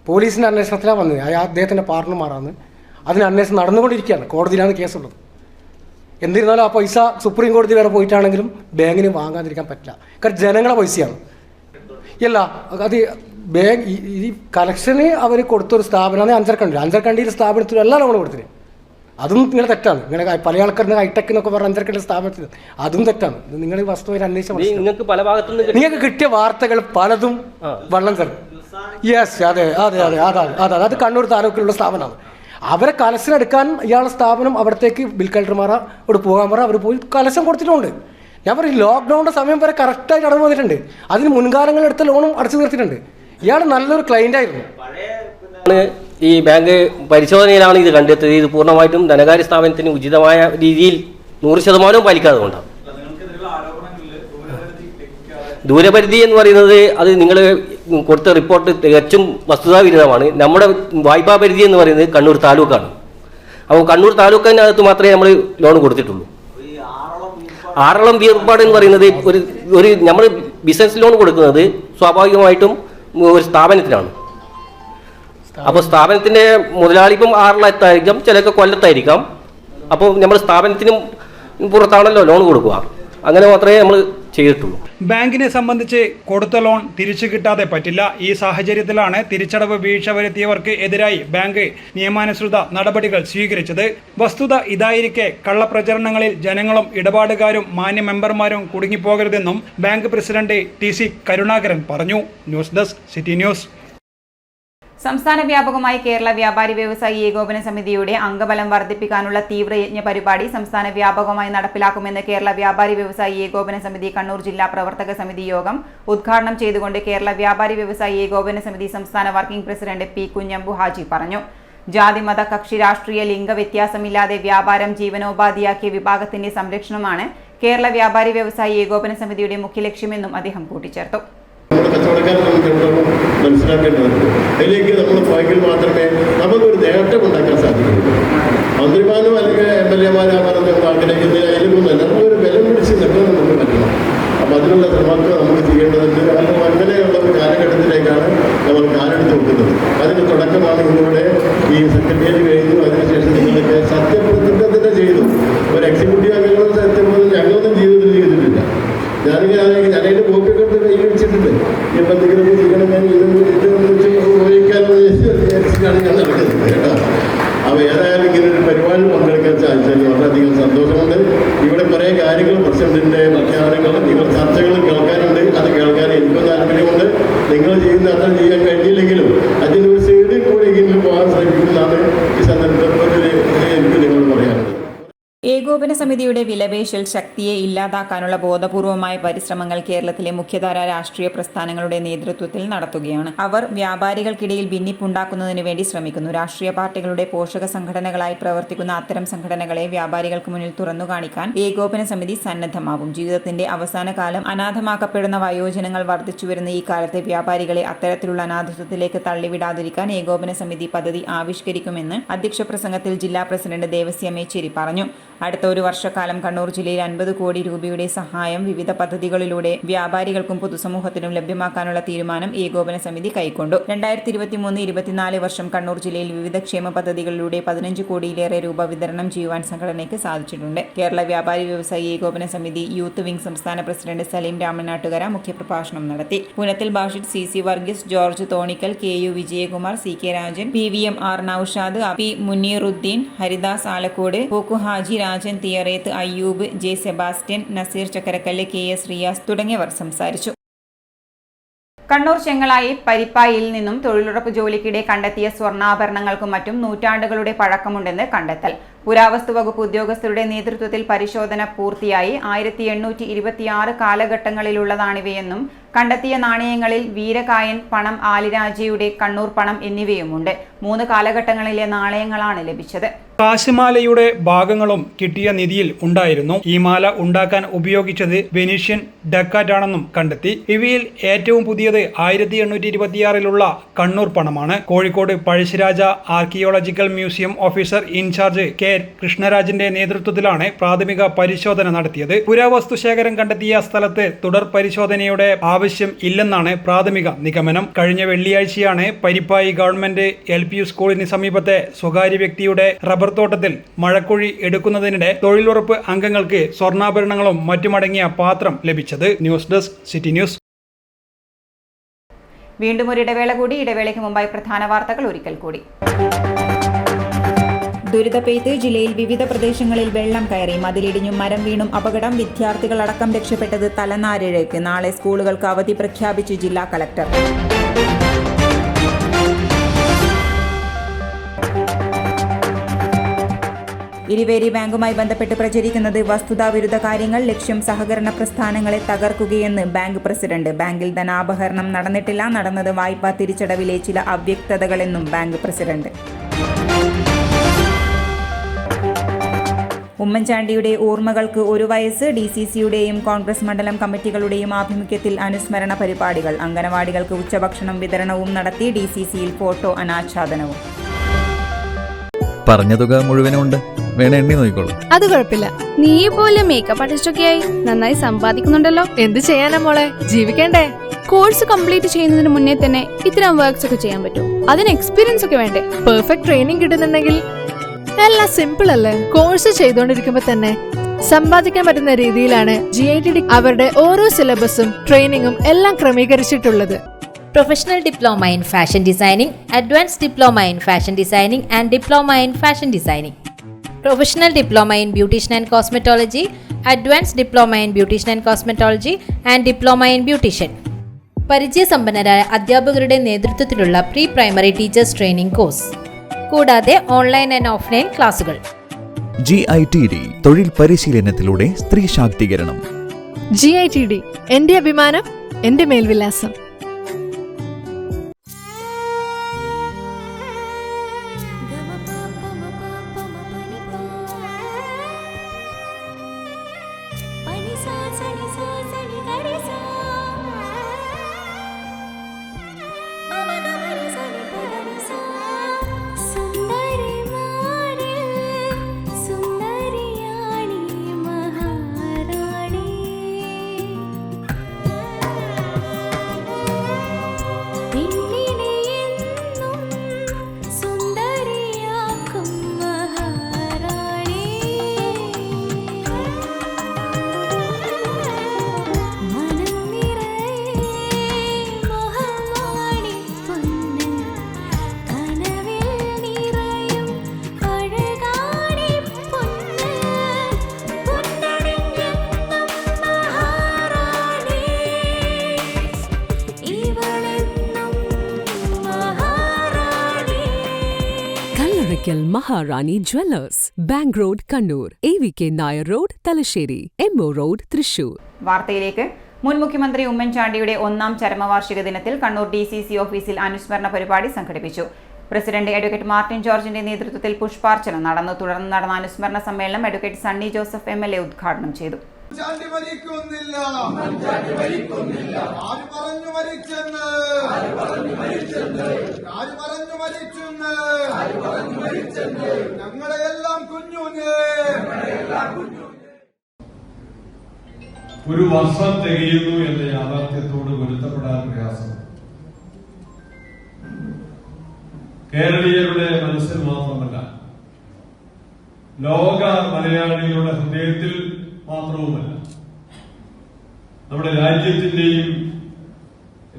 M: പോലീസിന്റെ അന്വേഷണത്തിലാണ് വന്നത്. അദ്ദേഹത്തിന്റെ പാർട്ണർമാരാണ്. അതിന് അന്വേഷണം നടന്നുകൊണ്ടിരിക്കുകയാണ്. കോടതിയിലാണ് കേസുള്ളത്. എന്നിരുന്നാലും ആ പൈസ സുപ്രീം കോടതി വരെ പോയിട്ടാണെങ്കിലും ബാങ്കിന് വാങ്ങാതിരിക്കാൻ പറ്റില്ല. കാരണം ജനങ്ങളുടെ പൈസയാണ്. അല്ല അത് ബാങ്ക് ഈ കളക്ഷന് അവർ കൊടുത്തൊരു സ്ഥാപനമാണ് അഞ്ചരക്കണ്ടിയിൽ സ്ഥാപനത്തിൽ എല്ലാ ലോണും കൊടുത്തിട്ട്. അതും നിങ്ങളെ തെറ്റാണ്. നിങ്ങളെ പല ആൾക്കാരുടെ ഹൈടെക് എന്നൊക്കെ പറഞ്ഞ അഞ്ചരക്കണ്ടി സ്ഥാപനത്തിൽ അതും തെറ്റാണ്. നിങ്ങൾ വസ്തുവിനെ അന്വേഷിച്ച നിങ്ങൾക്ക് കിട്ടിയ വാർത്തകൾ പലതും വള്ളം തരും. യെസ്, അതെ അതെ അതെ അതാണ് അതാണ് അത് കണ്ണൂർ താലൂക്കിലുള്ള സ്ഥാപനമാണ്. അവരെ കലക്ഷൻ എടുക്കാൻ ഇയാളുടെ സ്ഥാപനം അവിടത്തേക്ക് ബിൽ കളക്ടർമാരോട് പോകാൻ പറ. അവർ പോയി കലക്ഷൻ കൊടുത്തിട്ടുണ്ട്. ഞാൻ പറയും ലോക്ക്ഡൗണിൻ്റെ സമയം വരെ കറക്റ്റായിട്ട് അടവ് വന്നിട്ടുണ്ട്. അതിന് മുൻകാലങ്ങളിൽ എടുത്ത ലോണും അടച്ചു തീർത്തിട്ടുണ്ട്. ഇയാൾ നല്ലൊരു ക്ലയൻ്റ് ആയിരുന്നു.
N: ഈ ബാങ്ക് പരിശോധനയിലാണ് ഇത് കണ്ടെത്തിയത്. ഇത് പൂർണ്ണമായിട്ടും ധനകാര്യ സ്ഥാപനത്തിന് ഉചിതമായ രീതിയിൽ 100% പാലിക്കാതെ കൊണ്ടാണ്. ദൂരപരിധി എന്ന് പറയുന്നത് അത് നിങ്ങൾ കൊടുത്ത റിപ്പോർട്ട് തികച്ചും വസ്തുതാവിരുദ്ധമാണ്. നമ്മുടെ വായ്പാ പരിധി എന്ന് പറയുന്നത് കണ്ണൂർ താലൂക്കാണ്. അപ്പോൾ കണ്ണൂർ താലൂക്കിനകത്ത് മാത്രമേ നമ്മൾ ലോൺ കൊടുത്തിട്ടുള്ളൂ. ആറളം വീർപ്പാട് എന്ന് പറയുന്നത് ഒരു നമ്മൾ ബിസിനസ് ലോൺ കൊടുക്കുന്നത് സ്വാഭാവികമായിട്ടും ഒരു സ്ഥാപനത്തിനാണ്. അപ്പോൾ സ്ഥാപനത്തിൻ്റെ മുതലാളി ഇപ്പം ആറളത്തായിരിക്കാം, ചിലർക്ക് കൊല്ലത്തായിരിക്കാം. അപ്പോൾ നമ്മൾ സ്ഥാപനത്തിനും പുറത്താണല്ലോ ലോൺ കൊടുക്കുക. അങ്ങനെ മാത്രമേ നമ്മൾ ചെയ്തിട്ടുള്ളൂ.
K: ബാങ്കിനെ സംബന്ധിച്ച് കൊടുത്ത ലോൺ തിരിച്ചു കിട്ടാതെ പറ്റില്ല. ഈ സാഹചര്യത്തിലാണ് തിരിച്ചടവ് വീഴ്ച വരുത്തിയവർക്ക് എതിരായി ബാങ്ക് നിയമാനുസൃത നടപടികൾ സ്വീകരിച്ചത്. വസ്തുത ഇതായിരിക്കെ കള്ളപ്രചരണങ്ങളിൽ ജനങ്ങളും ഇടപാടുകാരും മാന്യ മെമ്പർമാരും കുടുങ്ങിപ്പോകരുതെന്നും ബാങ്ക് പ്രസിഡന്റ് TC കരുണാകരൻ പറഞ്ഞു. News desk city news.
A: സംസ്ഥാന വ്യാപകമായി കേരള വ്യാപാരി വ്യവസായി ഏകോപന സമിതിയുടെ അംഗബലം വർദ്ധിപ്പിക്കാനുള്ള തീവ്രയജ്ഞ പരിപാടി സംസ്ഥാന വ്യാപകമായി നടപ്പിലാക്കുമെന്ന് കേരള വ്യാപാരി വ്യവസായി ഏകോപന സമിതി കണ്ണൂർ ജില്ലാ പ്രവർത്തക സമിതി യോഗം ഉദ്ഘാടനം ചെയ്തുകൊണ്ട് കേരള വ്യാപാരി വ്യവസായി ഏകോപന സമിതി സംസ്ഥാന working president P. Kunhambu Haji പറഞ്ഞു. ജാതിമത കക്ഷി രാഷ്ട്രീയ ലിംഗ വ്യത്യാസമില്ലാതെ വ്യാപാരം ജീവനോപാധിയാക്കിയ വിഭാഗത്തിന്റെ സംരക്ഷണമാണ് കേരള വ്യാപാരി വ്യവസായി ഏകോപന സമിതിയുടെ മുഖ്യ ലക്ഷ്യമെന്നും അദ്ദേഹം കൂട്ടിച്ചേർത്തു.
O: നമ്മുടെ കച്ചവടക്കാരെ നമുക്ക് എപ്പോഴും മനസ്സിലാക്കേണ്ടതുണ്ട്. അതിലേക്ക് നമ്മൾ പോയെങ്കിൽ മാത്രമേ നമുക്കൊരു നേട്ടം ഉണ്ടാക്കാൻ സാധിക്കുള്ളൂ. മന്ത്രിമാരോ അല്ലെങ്കിൽ MLA-മാരോ നമ്മൾ ആഗ്രഹിക്കുന്നില്ല. അതിലൊന്നുമല്ല, നമ്മളൊരു ബലം പിടിച്ച് നിൽക്കാൻ നമുക്ക് പറ്റണം. അപ്പം അതിനുള്ള ശ്രമങ്ങൾ നമുക്ക് ചെയ്യേണ്ടതുണ്ട്. കാരണം അങ്ങനെയുള്ള ഒരു കാലഘട്ടത്തിലേക്കാണ് നമ്മൾ കാലെടുത്ത് വെക്കുന്നത്. അതിന് തുടക്കമാണ് ഇന്നിവിടെ ഈ സെക്രട്ടേറിയറ്റ് കഴിഞ്ഞു. അതിനുശേഷം നിങ്ങളൊക്കെ സത്യപ്രതിജ്ഞ ചെയ്തു. ഒരു എക്സിക്യൂട്ടീവ് അംഗങ്ങളും സത്യപ്രതിജ്ഞ ഞങ്ങളൊന്നും ജീവിതത്തിൽ ചെയ്തിട്ടില്ല. ഞാനതിൻ്റെ കോപ്പിയൊക്കെ എടുത്ത് കയ്യിൽ വെച്ചിട്ടുണ്ട്. ഇപ്പം എന്തെങ്കിലുമൊക്കെ ചെയ്യണമെങ്കിൽ ഉപയോഗിക്കാമെന്ന് വിചാരിച്ചിട്ടാണ് ഞാൻ നടക്കുന്നത് കേട്ടോ. അപ്പോൾ ഏതായാലും ഇങ്ങനെ ഒരു പരിപാടിയിൽ പങ്കെടുക്കാൻ സാധിച്ചാൽ വളരെയധികം സന്തോഷമുണ്ട്. ഇവിടെ കുറേ കാര്യങ്ങൾ പ്രസിഡന്റിൻ്റെ പ്രഖ്യാപനങ്ങളും നിങ്ങൾ ചർച്ചകളും കേൾക്കാനുണ്ട്. അത് കേൾക്കാൻ എനിക്കും താല്പര്യമുണ്ട്. നിങ്ങൾ ചെയ്യുന്ന അത്ര ചെയ്യാൻ കഴിഞ്ഞില്ലെങ്കിലും അതിനൊരു സൈഡിൽ കൂടെ എങ്കിലും പോകാൻ ശ്രമിക്കുന്നതാണ് ഈ സന്ദർഭത്തിൽ എനിക്ക് നിങ്ങളോട് പറയാനുള്ളത്.
A: ഏകോപന സമിതിയുടെ വിലപേശൽ ശക്തിയെ ഇല്ലാതാക്കാനുള്ള ബോധപൂർവമായ പരിശ്രമങ്ങൾ കേരളത്തിലെ മുഖ്യധാര രാഷ്ട്രീയ പ്രസ്ഥാനങ്ങളുടെ നേതൃത്വത്തിൽ നടത്തുകയാണ്. അവർ വ്യാപാരികൾക്കിടയിൽ ഭിന്നിപ്പുണ്ടാക്കുന്നതിന് വേണ്ടി ശ്രമിക്കുന്നു. രാഷ്ട്രീയ പാർട്ടികളുടെ പോഷക സംഘടനകളായി പ്രവർത്തിക്കുന്ന അത്തരം സംഘടനകളെ വ്യാപാരികൾക്ക് മുന്നിൽ തുറന്നു കാണിക്കാൻ ഏകോപന സമിതി സന്നദ്ധമാവും. ജീവിതത്തിന്റെ അവസാന കാലം അനാഥമാക്കപ്പെടുന്ന വയോജനങ്ങൾ വർദ്ധിച്ചുവരുന്ന ഈ കാലത്ത് വ്യാപാരികളെ അത്തരത്തിലുള്ള അനാഥത്വത്തിലേക്ക് തള്ളിവിടാതിരിക്കാൻ ഏകോപന സമിതി പദ്ധതി ആവിഷ്കരിക്കുമെന്ന് അധ്യക്ഷ പ്രസംഗത്തിൽ ജില്ലാ പ്രസിഡന്റ് ദേവസ്യ മേച്ചേരി പറഞ്ഞു. അടുത്ത ഒരു വർഷക്കാലം കണ്ണൂർ ജില്ലയിൽ 50 കോടി രൂപയുടെ സഹായം വിവിധ പദ്ധതികളിലൂടെ വ്യാപാരികൾക്കും പൊതുസമൂഹത്തിനും ലഭ്യമാക്കാനുള്ള തീരുമാനം ഏകോപന സമിതി കൈക്കൊണ്ടു. 2023-24 വർഷം കണ്ണൂർ ജില്ലയിൽ വിവിധ ക്ഷേമ പദ്ധതികളിലൂടെ 15 കോടിയിലേറെ രൂപ വിതരണം ചെയ്യുവാൻ സംഘടനയ്ക്ക് സാധിച്ചിട്ടുണ്ട്. കേരള വ്യാപാരി വ്യവസായി ഏകോപന സമിതി യൂത്ത് വിംഗ് സംസ്ഥാന പ്രസിഡന്റ് സലീം രാമനാട്ടുകര മുഖ്യപ്രഭാഷണം നടത്തി. Punathil Bashid, CC Varghese, George Thonikkal, KU Vijayakumar, CK Rajan, PVM R Naushad, P Muneeruddin, Haridas Alakode, Pookku Haji, Rajan Thiyareth, Ayyub, J Sebastian, Naseer Chakkarakkal, KS Riyas തുടങ്ങിയവർ സംസാരിച്ചു. കണ്ണൂർ ചെങ്ങളായി പരിപ്പായിൽ നിന്നും തൊഴിലുറപ്പ് ജോലിക്കിടെ കണ്ടെത്തിയ സ്വർണ്ണാഭരണങ്ങൾക്കും മറ്റും നൂറ്റാണ്ടുകളുടെ പഴക്കമുണ്ടെന്ന് കണ്ടെത്തൽ. പുരാവസ്തു വകുപ്പ് ഉദ്യോഗസ്ഥരുടെ നേതൃത്വത്തിൽ പരിശോധന പൂർത്തിയായി. 1826 കാലഘട്ടങ്ങളിലുള്ളതാണിവയെന്നും കണ്ടെത്തിയ നാണയങ്ങളിൽ വീരകായൻ പണം, ആലിരാജയുടെ കണ്ണൂർ പണം എന്നിവയുമുണ്ട്. 3 കാലഘട്ടങ്ങളിലെ നാണയങ്ങളാണ് ലഭിച്ചത്.
K: കാശിമാലയുടെ ഭാഗങ്ങളും കിട്ടിയ നിധിയിൽ ഉണ്ടായിരുന്നു. ഈ മാല ഉണ്ടാക്കാൻ ഉപയോഗിച്ചത് വെനീഷ്യൻ ഡക്കാറ്റാണെന്നും കണ്ടെത്തി. ഇവയിൽ ഏറ്റവും പുതിയത് 1826 കണ്ണൂർ പണമാണ്. Kozhikode Pazhassiraja archaeological museum officer in charge K. കൃഷ്ണരാജിന്റെ നേതൃത്വത്തിലാണ് പ്രാഥമിക പരിശോധന നടത്തിയത്. പുരാവസ്തു ശേഖരം കണ്ടെത്തിയ സ്ഥലത്ത് തുടർ പരിശോധനയുടെ ആവശ്യം ഇല്ലെന്നാണ് പ്രാഥമിക നിഗമനം. കഴിഞ്ഞ വെള്ളിയാഴ്ചയാണ് പരിപ്പായി ഗവൺമെന്റ് LPU സ്കൂളിന് സമീപത്തെ സ്വകാര്യ വ്യക്തിയുടെ റബ്ബർ തോട്ടത്തിൽ മഴക്കുഴി എടുക്കുന്നതിനിടെ തൊഴിലുറപ്പ് അംഗങ്ങൾക്ക് സ്വർണ്ണാഭരണങ്ങളും മറ്റുമടങ്ങിയ പാത്രം ലഭിച്ചത്. News desk city news.
A: വീണ്ടും ഒരു ഇടവേള കൂടി. ഇടവേളയ്ക്ക് മുമ്പായി പ്രധാന വാർത്തകൾ ഒരിക്കൽ കൂടി. ദുരിതപ്പെയ്ത്ത് ജില്ലയിൽ വിവിധ പ്രദേശങ്ങളിൽ വെള്ളം കയറി. മതിലിടിഞ്ഞും മരം വീണും അപകടം. വിദ്യാർത്ഥികളടക്കം രക്ഷപ്പെട്ടത് തലനാരിഴയ്ക്ക്. നാളെ സ്കൂളുകൾക്ക് അവധി പ്രഖ്യാപിച്ച് ജില്ലാ കളക്ടർ. ഇരിവേരി ബാങ്കുമായി ബന്ധപ്പെട്ട് പ്രചരിക്കുന്നത് വസ്തുതാവിരുദ്ധ കാര്യങ്ങൾ. ലക്ഷ്യം സഹകരണ പ്രസ്ഥാനങ്ങളെ തകർക്കുകയെന്ന് ബാങ്ക് പ്രസിഡന്റ്. ബാങ്കിൽ ധനാപഹരണം നടന്നിട്ടില്ല. നടന്നത് വായ്പാ തിരിച്ചടവിലെ ചില അവ്യക്തതകളെന്നും ബാങ്ക് പ്രസിഡന്റ്. ഉമ്മൻചാണ്ടിയുടെ ഓർമ്മകൾക്ക് 1 വയസ്സ്. DCCയുടെയും കോൺഗ്രസ് മണ്ഡലം കമ്മിറ്റികളുടെയും ആഭിമുഖ്യത്തിൽ അനുസ്മരണ പരിപാടികൾ. അംഗനവാടികൾക്ക് ഉച്ചഭക്ഷണം വിതരണവും നടത്തി. DCCയിൽ ഫോട്ടോ അനാച്ഛാദനവും.
E: പറഞ്ഞ തുക മുഴുവനുണ്ട്, വേണേ എണ്ണി നോക്കിക്കോളൂ.
F: അത് കുഴപ്പമില്ല. നീ പോലെ മേക്കപ്പ് ആർട്ടിസ്റ്റൊക്കെ ആയി നന്നായി സമ്പാദിക്കുന്നുണ്ടല്ലോ.
H: എന്ത് ചെയ്യാനാ മോളെ, ജീവിക്കണ്ടേ?
F: കോഴ്സ് കംപ്ലീറ്റ് ചെയ്യുന്നതിന് മുന്നേ തന്നെ ഇത്തരം വർക്ക്സ് ഒക്കെ ചെയ്യാൻ പറ്റും. അതിന് എക്സ്പീരിയൻസ് ഒക്കെ വേണ്ടേ?
H: പെർഫെക്റ്റ് ട്രെയിനിങ് കിട്ടുന്നുണ്ടെങ്കിൽ എല്ലാം സിമ്പിൾ അല്ലേ? കോഴ്സ് ചെയ്തുകൊണ്ടിരിക്കുമ്പോ തന്നെ സമ്പാദിക്കാൻ പറ്റുന്ന രീതിയിലാണ് GITD അവരുടെ ഓരോ സിലബസും ട്രെയിനിങ്ങും എല്ലാം ക്രമീകരിച്ചിട്ടുള്ളത്.
G: Professional Diploma in Fashion Designing, Advanced Diploma in Fashion Designing and Diploma in Fashion Designing. Professional Diploma in Beautician and Cosmetology, Advanced Diploma in Beautician and Cosmetology and Diploma in Beautician. പരിചയസമ്പന്നരായ അധ്യാപകരുടെ നേതൃത്വത്തിലുള്ള pre primary teachers training course, കൂടാതെ online and offline ക്ലാസുകൾ.
E: GITD തൊഴിൽ പരിശീലനത്തിലൂടെ സ്ത്രീ ശാക്തീകരണം.
H: GITD എന്റെ അഭിമാനം, എന്റെ മേൽവിലാസം. Maharani jewellers, bank road Kannur, AVK Nair road Thalassery, MO road Thrissur.
A: വാർത്തയിലേക്ക്. മുൻ മുഖ്യമന്ത്രി ഉമ്മൻചാണ്ടിയുടെ 1ാം ചരമവാർഷിക ദിനത്തിൽ കണ്ണൂർ DCC ഓഫീസിൽ അനുസ്മരണ പരിപാടി സംഘടിപ്പിച്ചു. പ്രസിഡന്റ് അഡ്വക്കേറ്റ് മാർട്ടിൻ ജോർജിന്റെ നേതൃത്വത്തിൽ പുഷ്പാർച്ചന നടന്നു. തുടർന്ന് നടന്ന അനുസ്മരണ സമ്മേളനം അഡ്വക്കേറ്റ് സണ്ണി ജോസഫ് MLA ഉദ്ഘാടനം ചെയ്തു.
P: ഒരു വർഷം തികയുന്നു എന്ന യാഥാർത്ഥ്യത്തോട് പൊരുത്തപ്പെടാൻ പ്രയാസം കേരളീയരുടെ മനസ്സിൽ മാത്രമല്ല, ലോക മലയാളികളുടെ ഹൃദയത്തിൽ മാത്രവുമല്ല, നമ്മുടെ രാജ്യത്തിന്റെയും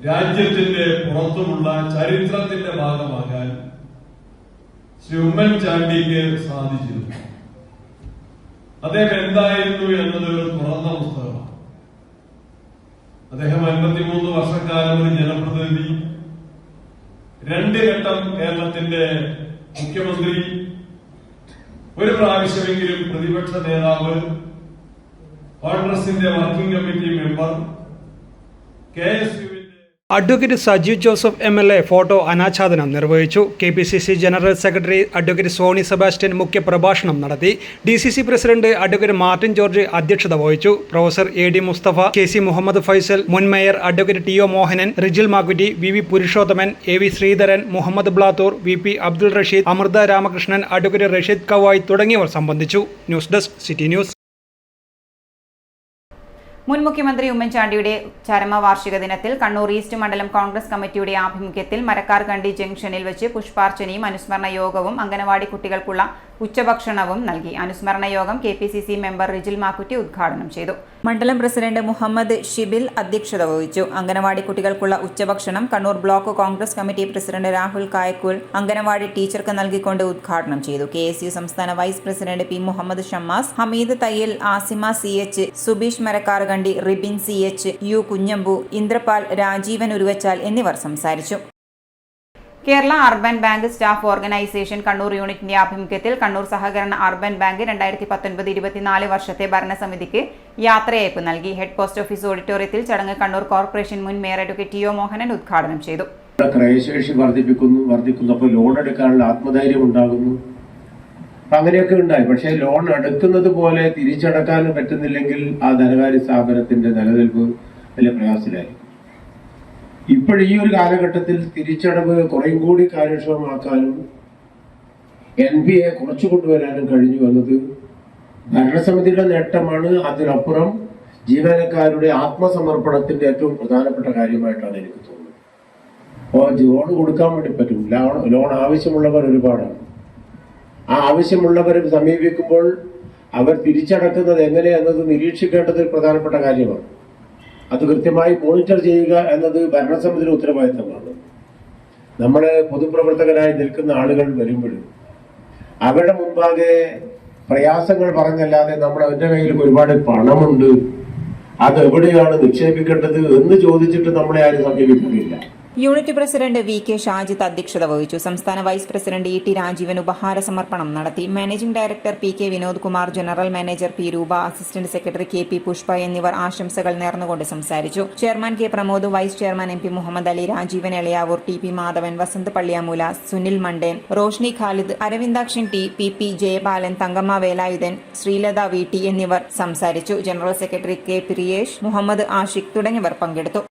P: രാജ്യത്തിന്റെ പുറത്തുമുള്ള ചരിത്രത്തിന്റെ ഭാഗമാകാൻ ശ്രീ ഉമ്മൻചാണ്ടിക്ക് സാധിച്ചിരുന്നു. അദ്ദേഹം എന്തായിരുന്നു എന്നത് ഒരു തുറന്ന പുസ്തകമാണ്. അദ്ദേഹം 53 വർഷക്കാലം ഒരു ജനപ്രതിനിധി, 2 ഘട്ടം കേരളത്തിന്റെ മുഖ്യമന്ത്രി, ഒരു പ്രാവശ്യമെങ്കിലും പ്രതിപക്ഷ നേതാവ്, കോൺഗ്രസിന്റെ working committee member, KSU
K: advocate Sajeev Joseph MLA photo അനാച്ഛാദനം നിർവഹിച്ചു. KPCC general secretary advocate Soni Sebastian മുഖ്യപ്രഭാഷണം നടത്തി. DCC president advocate Martin George അധ്യക്ഷത വഹിച്ചു. Professor AD Musthafa, KC Muhammad Faisal, മുൻ mayor advocate TO Mohanan, Rijil Makkutty, VV Purushothaman, AV Sreedharan, Muhammad Blathur, VP Abdul Rasheed, Amritha Ramakrishnan, advocate Rasheed Kavai തുടങ്ങിയവർ സംബന്ധിച്ചു. News desk city news.
A: മുൻ മുഖ്യമന്ത്രി ഉമ്മൻചാണ്ടിയുടെ ചരമവാർഷിക ദിനത്തിൽ കണ്ണൂർ ഈസ്റ്റ് മണ്ഡലം കോൺഗ്രസ് കമ്മിറ്റിയുടെ ആഭിമുഖ്യത്തിൽ മരക്കാർകണ്ടി ജംഗ്ഷനിൽ വെച്ച് പുഷ്പാർച്ചനയും അനുസ്മരണ യോഗവും അംഗനവാടി കുട്ടികൾക്കുള്ള ഉച്ചഭക്ഷണവും നൽകി. അനുസ്മരണ യോഗം KPCC മെമ്പർ റിജിൽ മാക്കുറ്റി ഉദ്ഘാടനം ചെയ്തു. മണ്ഡലം പ്രസിഡന്റ് മുഹമ്മദ് ഷിബിൽ അധ്യക്ഷത വഹിച്ചു. അംഗനവാടി കുട്ടികൾക്കുള്ള ഉച്ചഭക്ഷണം Kannur block Congress committee president Rahul Kayakkool anganwadi ടീച്ചർക്ക് നൽകിക്കൊണ്ട് ഉദ്ഘാടനം ചെയ്തു. KSU സംസ്ഥാന vice president P Muhammad Shammas, Hameed Thayyal, Asima CH, Subeesh Marakkarkandi, Ribin CH, U Kunhambu, Indrapal, Rajeevan Uruvachal എന്നിവർ സംസാരിച്ചു. Kerala urban bank staff organisation Kannur യൂണിറ്റിന്റെ ആഭിമുഖ്യത്തിൽ കണ്ണൂർ സഹകരണ അർബൻ ബാങ്ക് 2019-24 വർഷത്തെ ഭരണസമിതിക്ക് യാത്രയയപ്പ് നൽകി. ഹെഡ് പോസ്റ്റ് ഓഫീസ് ഓഡിറ്റോറിയത്തിൽ ചടങ്ങ് കണ്ണൂർ കോർപ്പറേഷൻ മുൻ മേയർ അഡ്വക്കേറ്റ് TO മോഹനൻ ഉദ്ഘാടനം ചെയ്തു.
O: ക്രയശേഷി വർദ്ധിക്കുന്നപ്പോൾ ലോൺ എടുക്കാനുള്ള ആത്മധൈര്യം ഉണ്ടാകുന്നു. അപ്പം അങ്ങനെയൊക്കെ ഉണ്ടായി. പക്ഷേ ലോൺ എടുക്കുന്നത് പോലെ തിരിച്ചടക്കാൻ പറ്റുന്നില്ലെങ്കിൽ ആ ധനകാര്യ സ്ഥാപനത്തിന്റെ നിലനിൽപ്പ് വലിയ പ്രയാസത്തിലായിരിക്കും. ഇപ്പോഴീ ഒരു കാലഘട്ടത്തിൽ തിരിച്ചടവ് കുറേയും കൂടി കാര്യക്ഷമമാക്കാനും NPA കുറച്ചു കൊണ്ടുവരാനും കഴിഞ്ഞു എന്നത് ഭരണസമിതിയുടെ നേട്ടമാണ്. അതിനപ്പുറം ജീവനക്കാരുടെ ആത്മസമർപ്പണത്തിന്റെ ഏറ്റവും പ്രധാനപ്പെട്ട കാര്യമായിട്ടാണ് എനിക്ക് തോന്നുന്നത്. അപ്പോൾ ലോൺ കൊടുക്കാൻ വേണ്ടി പറ്റും. ലോൺ ആവശ്യമുള്ളവർ ഒരുപാടാണ്. ആ ആവശ്യമുള്ളവരെ സമീപിക്കുമ്പോൾ അവർ തിരിച്ചടക്കുന്നത് എങ്ങനെയെന്നത് നിരീക്ഷിക്കേണ്ടത് പ്രധാനപ്പെട്ട കാര്യമാണ്. അത് കൃത്യമായി മോണിറ്റർ ചെയ്യുക എന്നത് ഭരണസമിതിയുടെ ഉത്തരവാദിത്തമാണ്. നമ്മൾ പൊതുപ്രവർത്തകരായി നിൽക്കുന്ന ആളുകൾ വരുമ്പോഴും അവരുടെ മുൻപാകെ പ്രയാസങ്ങൾ പറഞ്ഞല്ലാതെ അവരുടെ കയ്യിൽ ഒരുപാട് പണമുണ്ട്, അത് എവിടെയാണ് നിക്ഷേപിക്കേണ്ടത് എന്ന് ചോദിച്ചിട്ട് നമ്മളെ ആരും സമീപിക്കുന്നില്ല.
A: യൂണിറ്റ് പ്രസിഡന്റ് VK ഷാജിത്ത് അധ്യക്ഷത വഹിച്ചു. സംസ്ഥാന വൈസ് പ്രസിഡന്റ് ET രാജീവൻ ഉപഹാര സമർപ്പണം നടത്തി. Managing director PK Vinod Kumar, general manager P Roopa, assistant secretary KP Pushpa എന്നിവർ ആശംസകൾ നേർന്നുകൊണ്ട് സംസാരിച്ചു. Chairman K Pramod, vice chairman MP Muhammad Ali, Rajeevan Elayavoor, TP Madhavan, Vasanth Palliyamoola, Sunil Mandeen, Roshni Khalid, Aravindakshan T, PP Jayapalan, Thankamma Velayudhan, Sreelatha VT എന്നിവർ സംസാരിച്ചു. General secretary K Priyesh, Muhammad Ashiq തുടങ്ങിയവർ പങ്കെടുത്തു.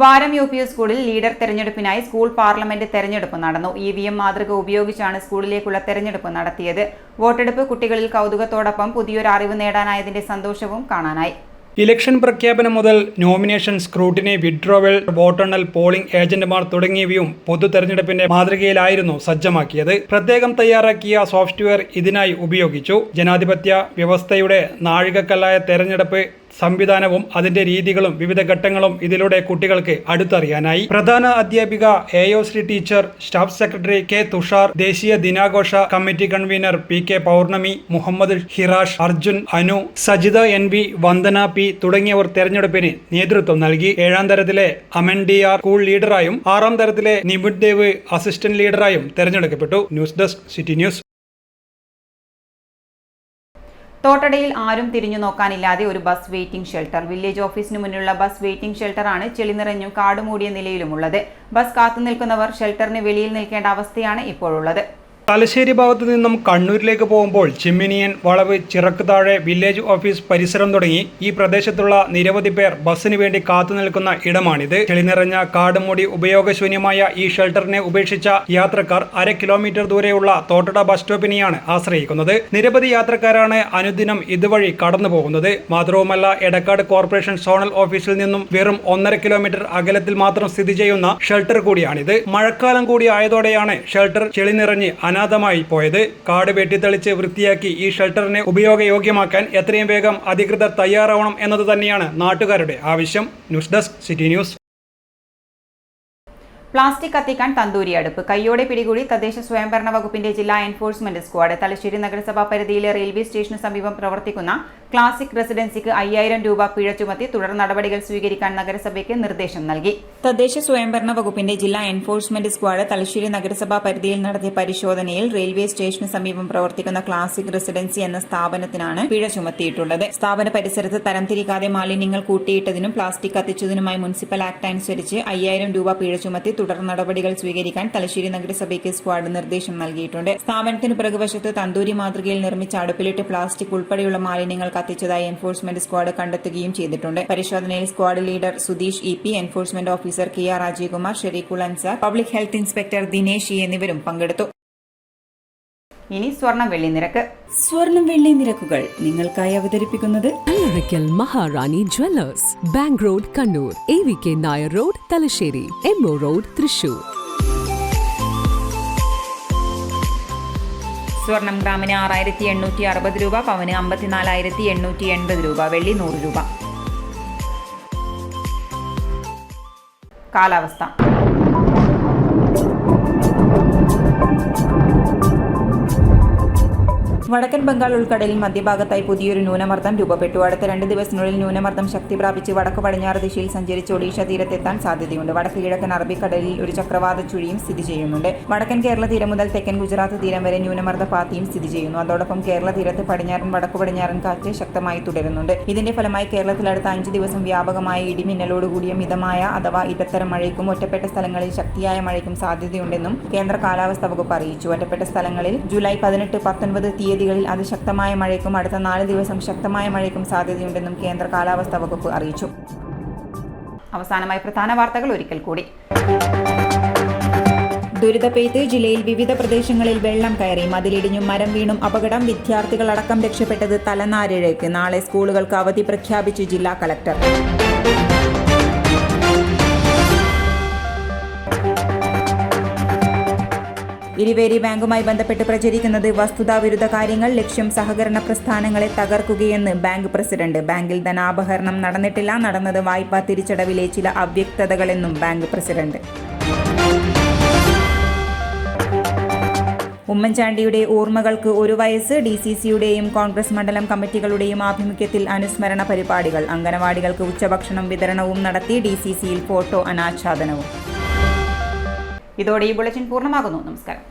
A: വാരം UP സ്കൂളിൽ ലീഡർ തെരഞ്ഞെടുപ്പിനായി സ്കൂൾ പാർലമെന്റ് തെരഞ്ഞെടുപ്പ് നടന്നു. EVM മാതൃക ഉപയോഗിച്ചാണ് സ്കൂളിലേക്കുള്ള തെരഞ്ഞെടുപ്പ് നടത്തിയത്. വോട്ടെടുപ്പ് കുട്ടികളിൽ കൗതുകത്തോടൊപ്പം പുതിയൊരു അറിവ് നേടാനായതിന്റെ സന്തോഷവും കാണാനായി.
K: ഇലക്ഷൻ പ്രഖ്യാപനം മുതൽ നോമിനേഷൻ, സ്ക്രൂട്ടിനി, വിഡ്രോവൽ, വോട്ടെണ്ണൽ, പോളിംഗ് ഏജന്റുമാർ തുടങ്ങിയവയും പൊതു തെരഞ്ഞെടുപ്പിന്റെ മാതൃകയിലായിരുന്നു സജ്ജമാക്കിയത്. പ്രത്യേകം തയ്യാറാക്കിയ സോഫ്റ്റ്വെയർ ഇതിനായി ഉപയോഗിച്ചു. ജനാധിപത്യ വ്യവസ്ഥയുടെ നാഴികക്കല്ലായ തെരഞ്ഞെടുപ്പ് സംവിധാനവും അതിന്റെ രീതികളും വിവിധ ഘട്ടങ്ങളും ഇതിലൂടെ കുട്ടികൾക്ക് അടുത്തറിയാനായി. പ്രധാന അധ്യാപിക AOC teacher, staff secretary K Tushar, ദേശീയ ദിനാഘോഷ committee convener PK Pournami, Muhammad Hirash, Arjun, Anu, Sajitha NV, Vandana P തുടങ്ങിയവർ തെരഞ്ഞെടുപ്പിന് നേതൃത്വം നൽകി. 7ാം തരത്തിലെ അമൻ DR സ്കൂൾ ലീഡറായും 6ാം തരത്തിലെ നിബുഡ് ദേവ് അസിസ്റ്റന്റ് ലീഡറായും തെരഞ്ഞെടുക്കപ്പെട്ടു. News desk city news.
A: തോട്ടടയിൽ ആരും തിരിഞ്ഞു നോക്കാനില്ലാതെ ഒരു ബസ് വെയിറ്റിംഗ് ഷെൽട്ടർ. വില്ലേജ് ഓഫീസിന് മുന്നിലുള്ള ബസ് വെയിറ്റിംഗ് ഷെൽട്ടറാണ് ചെളി നിറഞ്ഞും കാടുമൂടിയ നിലയിലുമുള്ളത്. ബസ് കാത്തുനിൽക്കുന്നവർ ഷെൽട്ടറിന് വെളിയിൽ നിൽക്കേണ്ട അവസ്ഥയാണ് ഇപ്പോഴുള്ളത്.
K: തലശ്ശേരി ഭാഗത്തു നിന്നും കണ്ണൂരിലേക്ക് പോകുമ്പോൾ ചിമ്മിനിയൻ വളവ്, ചിറക്ക് താഴെ, വില്ലേജ് ഓഫീസ് പരിസരം തുടങ്ങി ഈ പ്രദേശത്തുള്ള നിരവധി പേർ ബസ്സിന് വേണ്ടി കാത്തുനിൽക്കുന്ന ഇടമാണിത്. ചെളി നിറഞ്ഞ കാടുമൂടി ഉപയോഗശൂന്യമായ ഈ ഷെൽട്ടറിനെ ഉപേക്ഷിച്ച യാത്രക്കാർ 1/2 കിലോമീറ്റർ ദൂരെയുള്ള തോട്ടട ബസ് സ്റ്റോപ്പിനെയാണ് ആശ്രയിക്കുന്നത്. നിരവധി യാത്രക്കാരാണ് അനുദിനം ഇതുവഴി കടന്നു പോകുന്നത്. മാത്രവുമല്ല, എടക്കാട് കോർപ്പറേഷൻ സോണൽ ഓഫീസിൽ നിന്നും വെറും 1.5 കിലോമീറ്റർ അകലത്തിൽ മാത്രം സ്ഥിതി ചെയ്യുന്ന ഷെൽട്ടർ കൂടിയാണിത്. മഴക്കാലം കൂടി ആയതോടെയാണ് ഷെൽട്ടർ ചെളി നിറഞ്ഞ് അനാഥമായി പോയത്. കാട് വെട്ടിത്തെളിച്ച് വൃത്തിയാക്കി ഈ ഷെൽട്ടറിനെ ഉപയോഗയോഗ്യമാക്കാൻ എത്രയും വേഗം അധികൃതർ തയ്യാറാവണം എന്നത് തന്നെയാണ് നാട്ടുകാരുടെ ആവശ്യം. News desk city news.
A: Plastic കത്തിക്കാൻ തന്തൂരി അടുപ്പ് കൈയോടെ പിടികൂടി തദ്ദേശ സ്വയംഭരണ വകുപ്പിന്റെ ജില്ലാ എൻഫോഴ്സ്മെന്റ് സ്ക്വാഡ്. തലശ്ശേരി നഗരസഭാ പരിധിയിലെ റെയിൽവേ സ്റ്റേഷന് സമീപം പ്രവർത്തിക്കുന്ന ക്ലാസിക് റെസിഡൻസിക്ക് 5000 രൂപ പിഴ ചുമത്തി തുടർ നടപടികൾ സ്വീകരിക്കാൻ നഗരസഭയ്ക്ക് നിർദ്ദേശം നൽകി. തദ്ദേശ സ്വയംഭരണ വകുപ്പിന്റെ ജില്ലാ എൻഫോഴ്സ്മെന്റ് സ്ക്വാഡ് തലശ്ശേരി നഗരസഭാ പരിധിയിൽ നടത്തിയ പരിശോധനയിൽ റെയിൽവേ സ്റ്റേഷന് സമീപം പ്രവർത്തിക്കുന്ന ക്ലാസിക് റെസിഡൻസി എന്ന സ്ഥാപനത്തിനാണ് പിഴ ചുമത്തിയിട്ടുള്ളത്. സ്ഥാപന പരിസരത്ത് തരംതിരിക്കാതെ മാലിന്യങ്ങൾ കൂട്ടിയിട്ടതിനും പ്ലാസ്റ്റിക് കത്തിച്ചതിനുമായി മുനിസിപ്പൽ ആക്ട് അനുസരിച്ച് 5000 രൂപ പിഴ ചുമത്തി തുടർ നടപടികൾ സ്വീകരിക്കാൻ തലശ്ശേരി നഗരസഭയ്ക്ക് സ്ക്വാഡ് നിർദ്ദേശം നൽകിയിട്ടുണ്ട്. സ്ഥാപനത്തിന് പിറകുവശത്ത് തന്തൂരി മാതൃകയിൽ നിർമ്മിച്ച അടുപ്പിലിട്ട് പ്ലാസ്റ്റിക് ഉൾപ്പെടെയുള്ള മാലിന്യങ്ങൾ കത്തിച്ചതായി എൻഫോഴ്സ്മെന്റ് സ്ക്വാഡ് കണ്ടെത്തുകയും ചെയ്തിട്ടുണ്ട്. പരിശോധനയിൽ squad leader Sudheesh EP, enforcement officer KR Rajiv Kumar, Shereekhul Ansar, public health inspector Dinesh E എന്നിവരും പങ്കെടുത്തു. ഇനി സ്വർണം വെള്ളി നിരക്ക്.
Q: സ്വർണം വെള്ളി നിരക്കുകൾ നിങ്ങൾക്കായി അവതരിപ്പിക്കുന്നത് Allarakkal Maharani jewellers, bank road Kannur, AVK Nair road Thalassery, MO road Thrissur.
A: സ്വർണം ഗ്രാമിന് 6860 രൂപ, പവന് 54,880 രൂപ, വെള്ളി 100 രൂപ. കാലാവസ്ഥ. വടക്കൻ ബംഗാൾ ഉൾക്കടലിൽ മധ്യഭാഗത്തായി പുതിയൊരു ന്യൂനമർദ്ദം രൂപപ്പെട്ടു. അടുത്ത 2 ദിവസത്തിനുള്ളിൽ ന്യൂനമർദ്ദം ശക്തി പ്രാപിച്ച് വടക്ക് പടിഞ്ഞാറ് ദിശയിൽ സഞ്ചരിച്ച് ഒഡീഷ തീരത്തെത്താൻ സാധ്യതയുണ്ട്. വടക്ക് കിഴക്കൻ അറബിക്കടലിൽ ഒരു ചക്രവാത ചുഴിയും സ്ഥിതി ചെയ്യുന്നുണ്ട്. വടക്കൻ കേരള തീരം മുതൽ തെക്കൻ ഗുജറാത്ത് തീരം വരെ ന്യൂനമർദ്ദ പാത്തിയും സ്ഥിതി ചെയ്യുന്നു. അതോടൊപ്പം കേരള തീരത്ത് പടിഞ്ഞാറൻ വടക്കു പടിഞ്ഞാറൻ കാറ്റ് ശക്തമായി തുടരുന്നുണ്ട്. ഇതിന്റെ ഫലമായി കേരളത്തിൽ അടുത്ത 5 ദിവസം വ്യാപകമായ ഇടിമിന്നലോടുകൂടിയ മിതമായ അഥവാ ഇടത്തരം മഴയ്ക്കും ഒറ്റപ്പെട്ട സ്ഥലങ്ങളിൽ ശക്തിയായ മഴയ്ക്കും സാധ്യതയുണ്ടെന്നും കേന്ദ്ര കാലാവസ്ഥാ വകുപ്പ് അറിയിച്ചു. ഒറ്റപ്പെട്ട സ്ഥലങ്ങളിൽ ജൂലൈ 18, 19 തീയതികളിൽ അതിശക്തമായ മഴയ്ക്കും അടുത്ത 4 ദിവസം ശക്തമായ മഴയ്ക്കും സാധ്യതയുണ്ടെന്നും കേന്ദ്ര കാലാവസ്ഥാ വകുപ്പ് അറിയിച്ചു. അവസാനമായി പ്രധാന വാർത്തകൾ ഒരിക്കൽ കൂടി. ദുരിതപ്പെയ്ത്ത് ജില്ലയിൽ വിവിധ പ്രദേശങ്ങളിൽ വെള്ളം കയറി, മതിലിടിഞ്ഞും മരം വീണും അപകടം. വിദ്യാർത്ഥികളടക്കം രക്ഷപ്പെട്ടത് തലനാരിഴയ്ക്ക്. നാളെ സ്കൂളുകൾക്ക് അവധി പ്രഖ്യാപിച്ചു ജില്ലാ കളക്ടർ. ഇരിവേരി ബാങ്കുമായി ബന്ധപ്പെട്ട് പ്രചരിക്കുന്നത് വസ്തുതാവിരുദ്ധ കാര്യങ്ങൾ. ലക്ഷ്യം സഹകരണ പ്രസ്ഥാനങ്ങളെ തകർക്കുകയെന്ന് ബാങ്ക് പ്രസിഡന്റ്. ബാങ്കിൽ ധനാപഹരണം നടന്നിട്ടില്ല, നടന്നത് വായ്പാ തിരിച്ചടവിലെ ചില അവ്യക്തതകളെന്നും ബാങ്ക് പ്രസിഡന്റ്. ഉമ്മൻചാണ്ടിയുടെ ഓർമ്മകൾക്ക് 1 വയസ്സ്. DCCയുടെയും കോൺഗ്രസ് മണ്ഡലം കമ്മിറ്റികളുടെയും ആഭിമുഖ്യത്തിൽ അനുസ്മരണ പരിപാടികൾ. അംഗനവാടികൾക്ക് ഉച്ചഭക്ഷണം വിതരണവും നടത്തി. DCCയിൽ ഫോട്ടോ അനാച്ഛാദനവും. ഇതോടെ ഈ ബുള്ളറ്റിൻ പൂർണ്ണമാകുന്നു. നമസ്കാരം.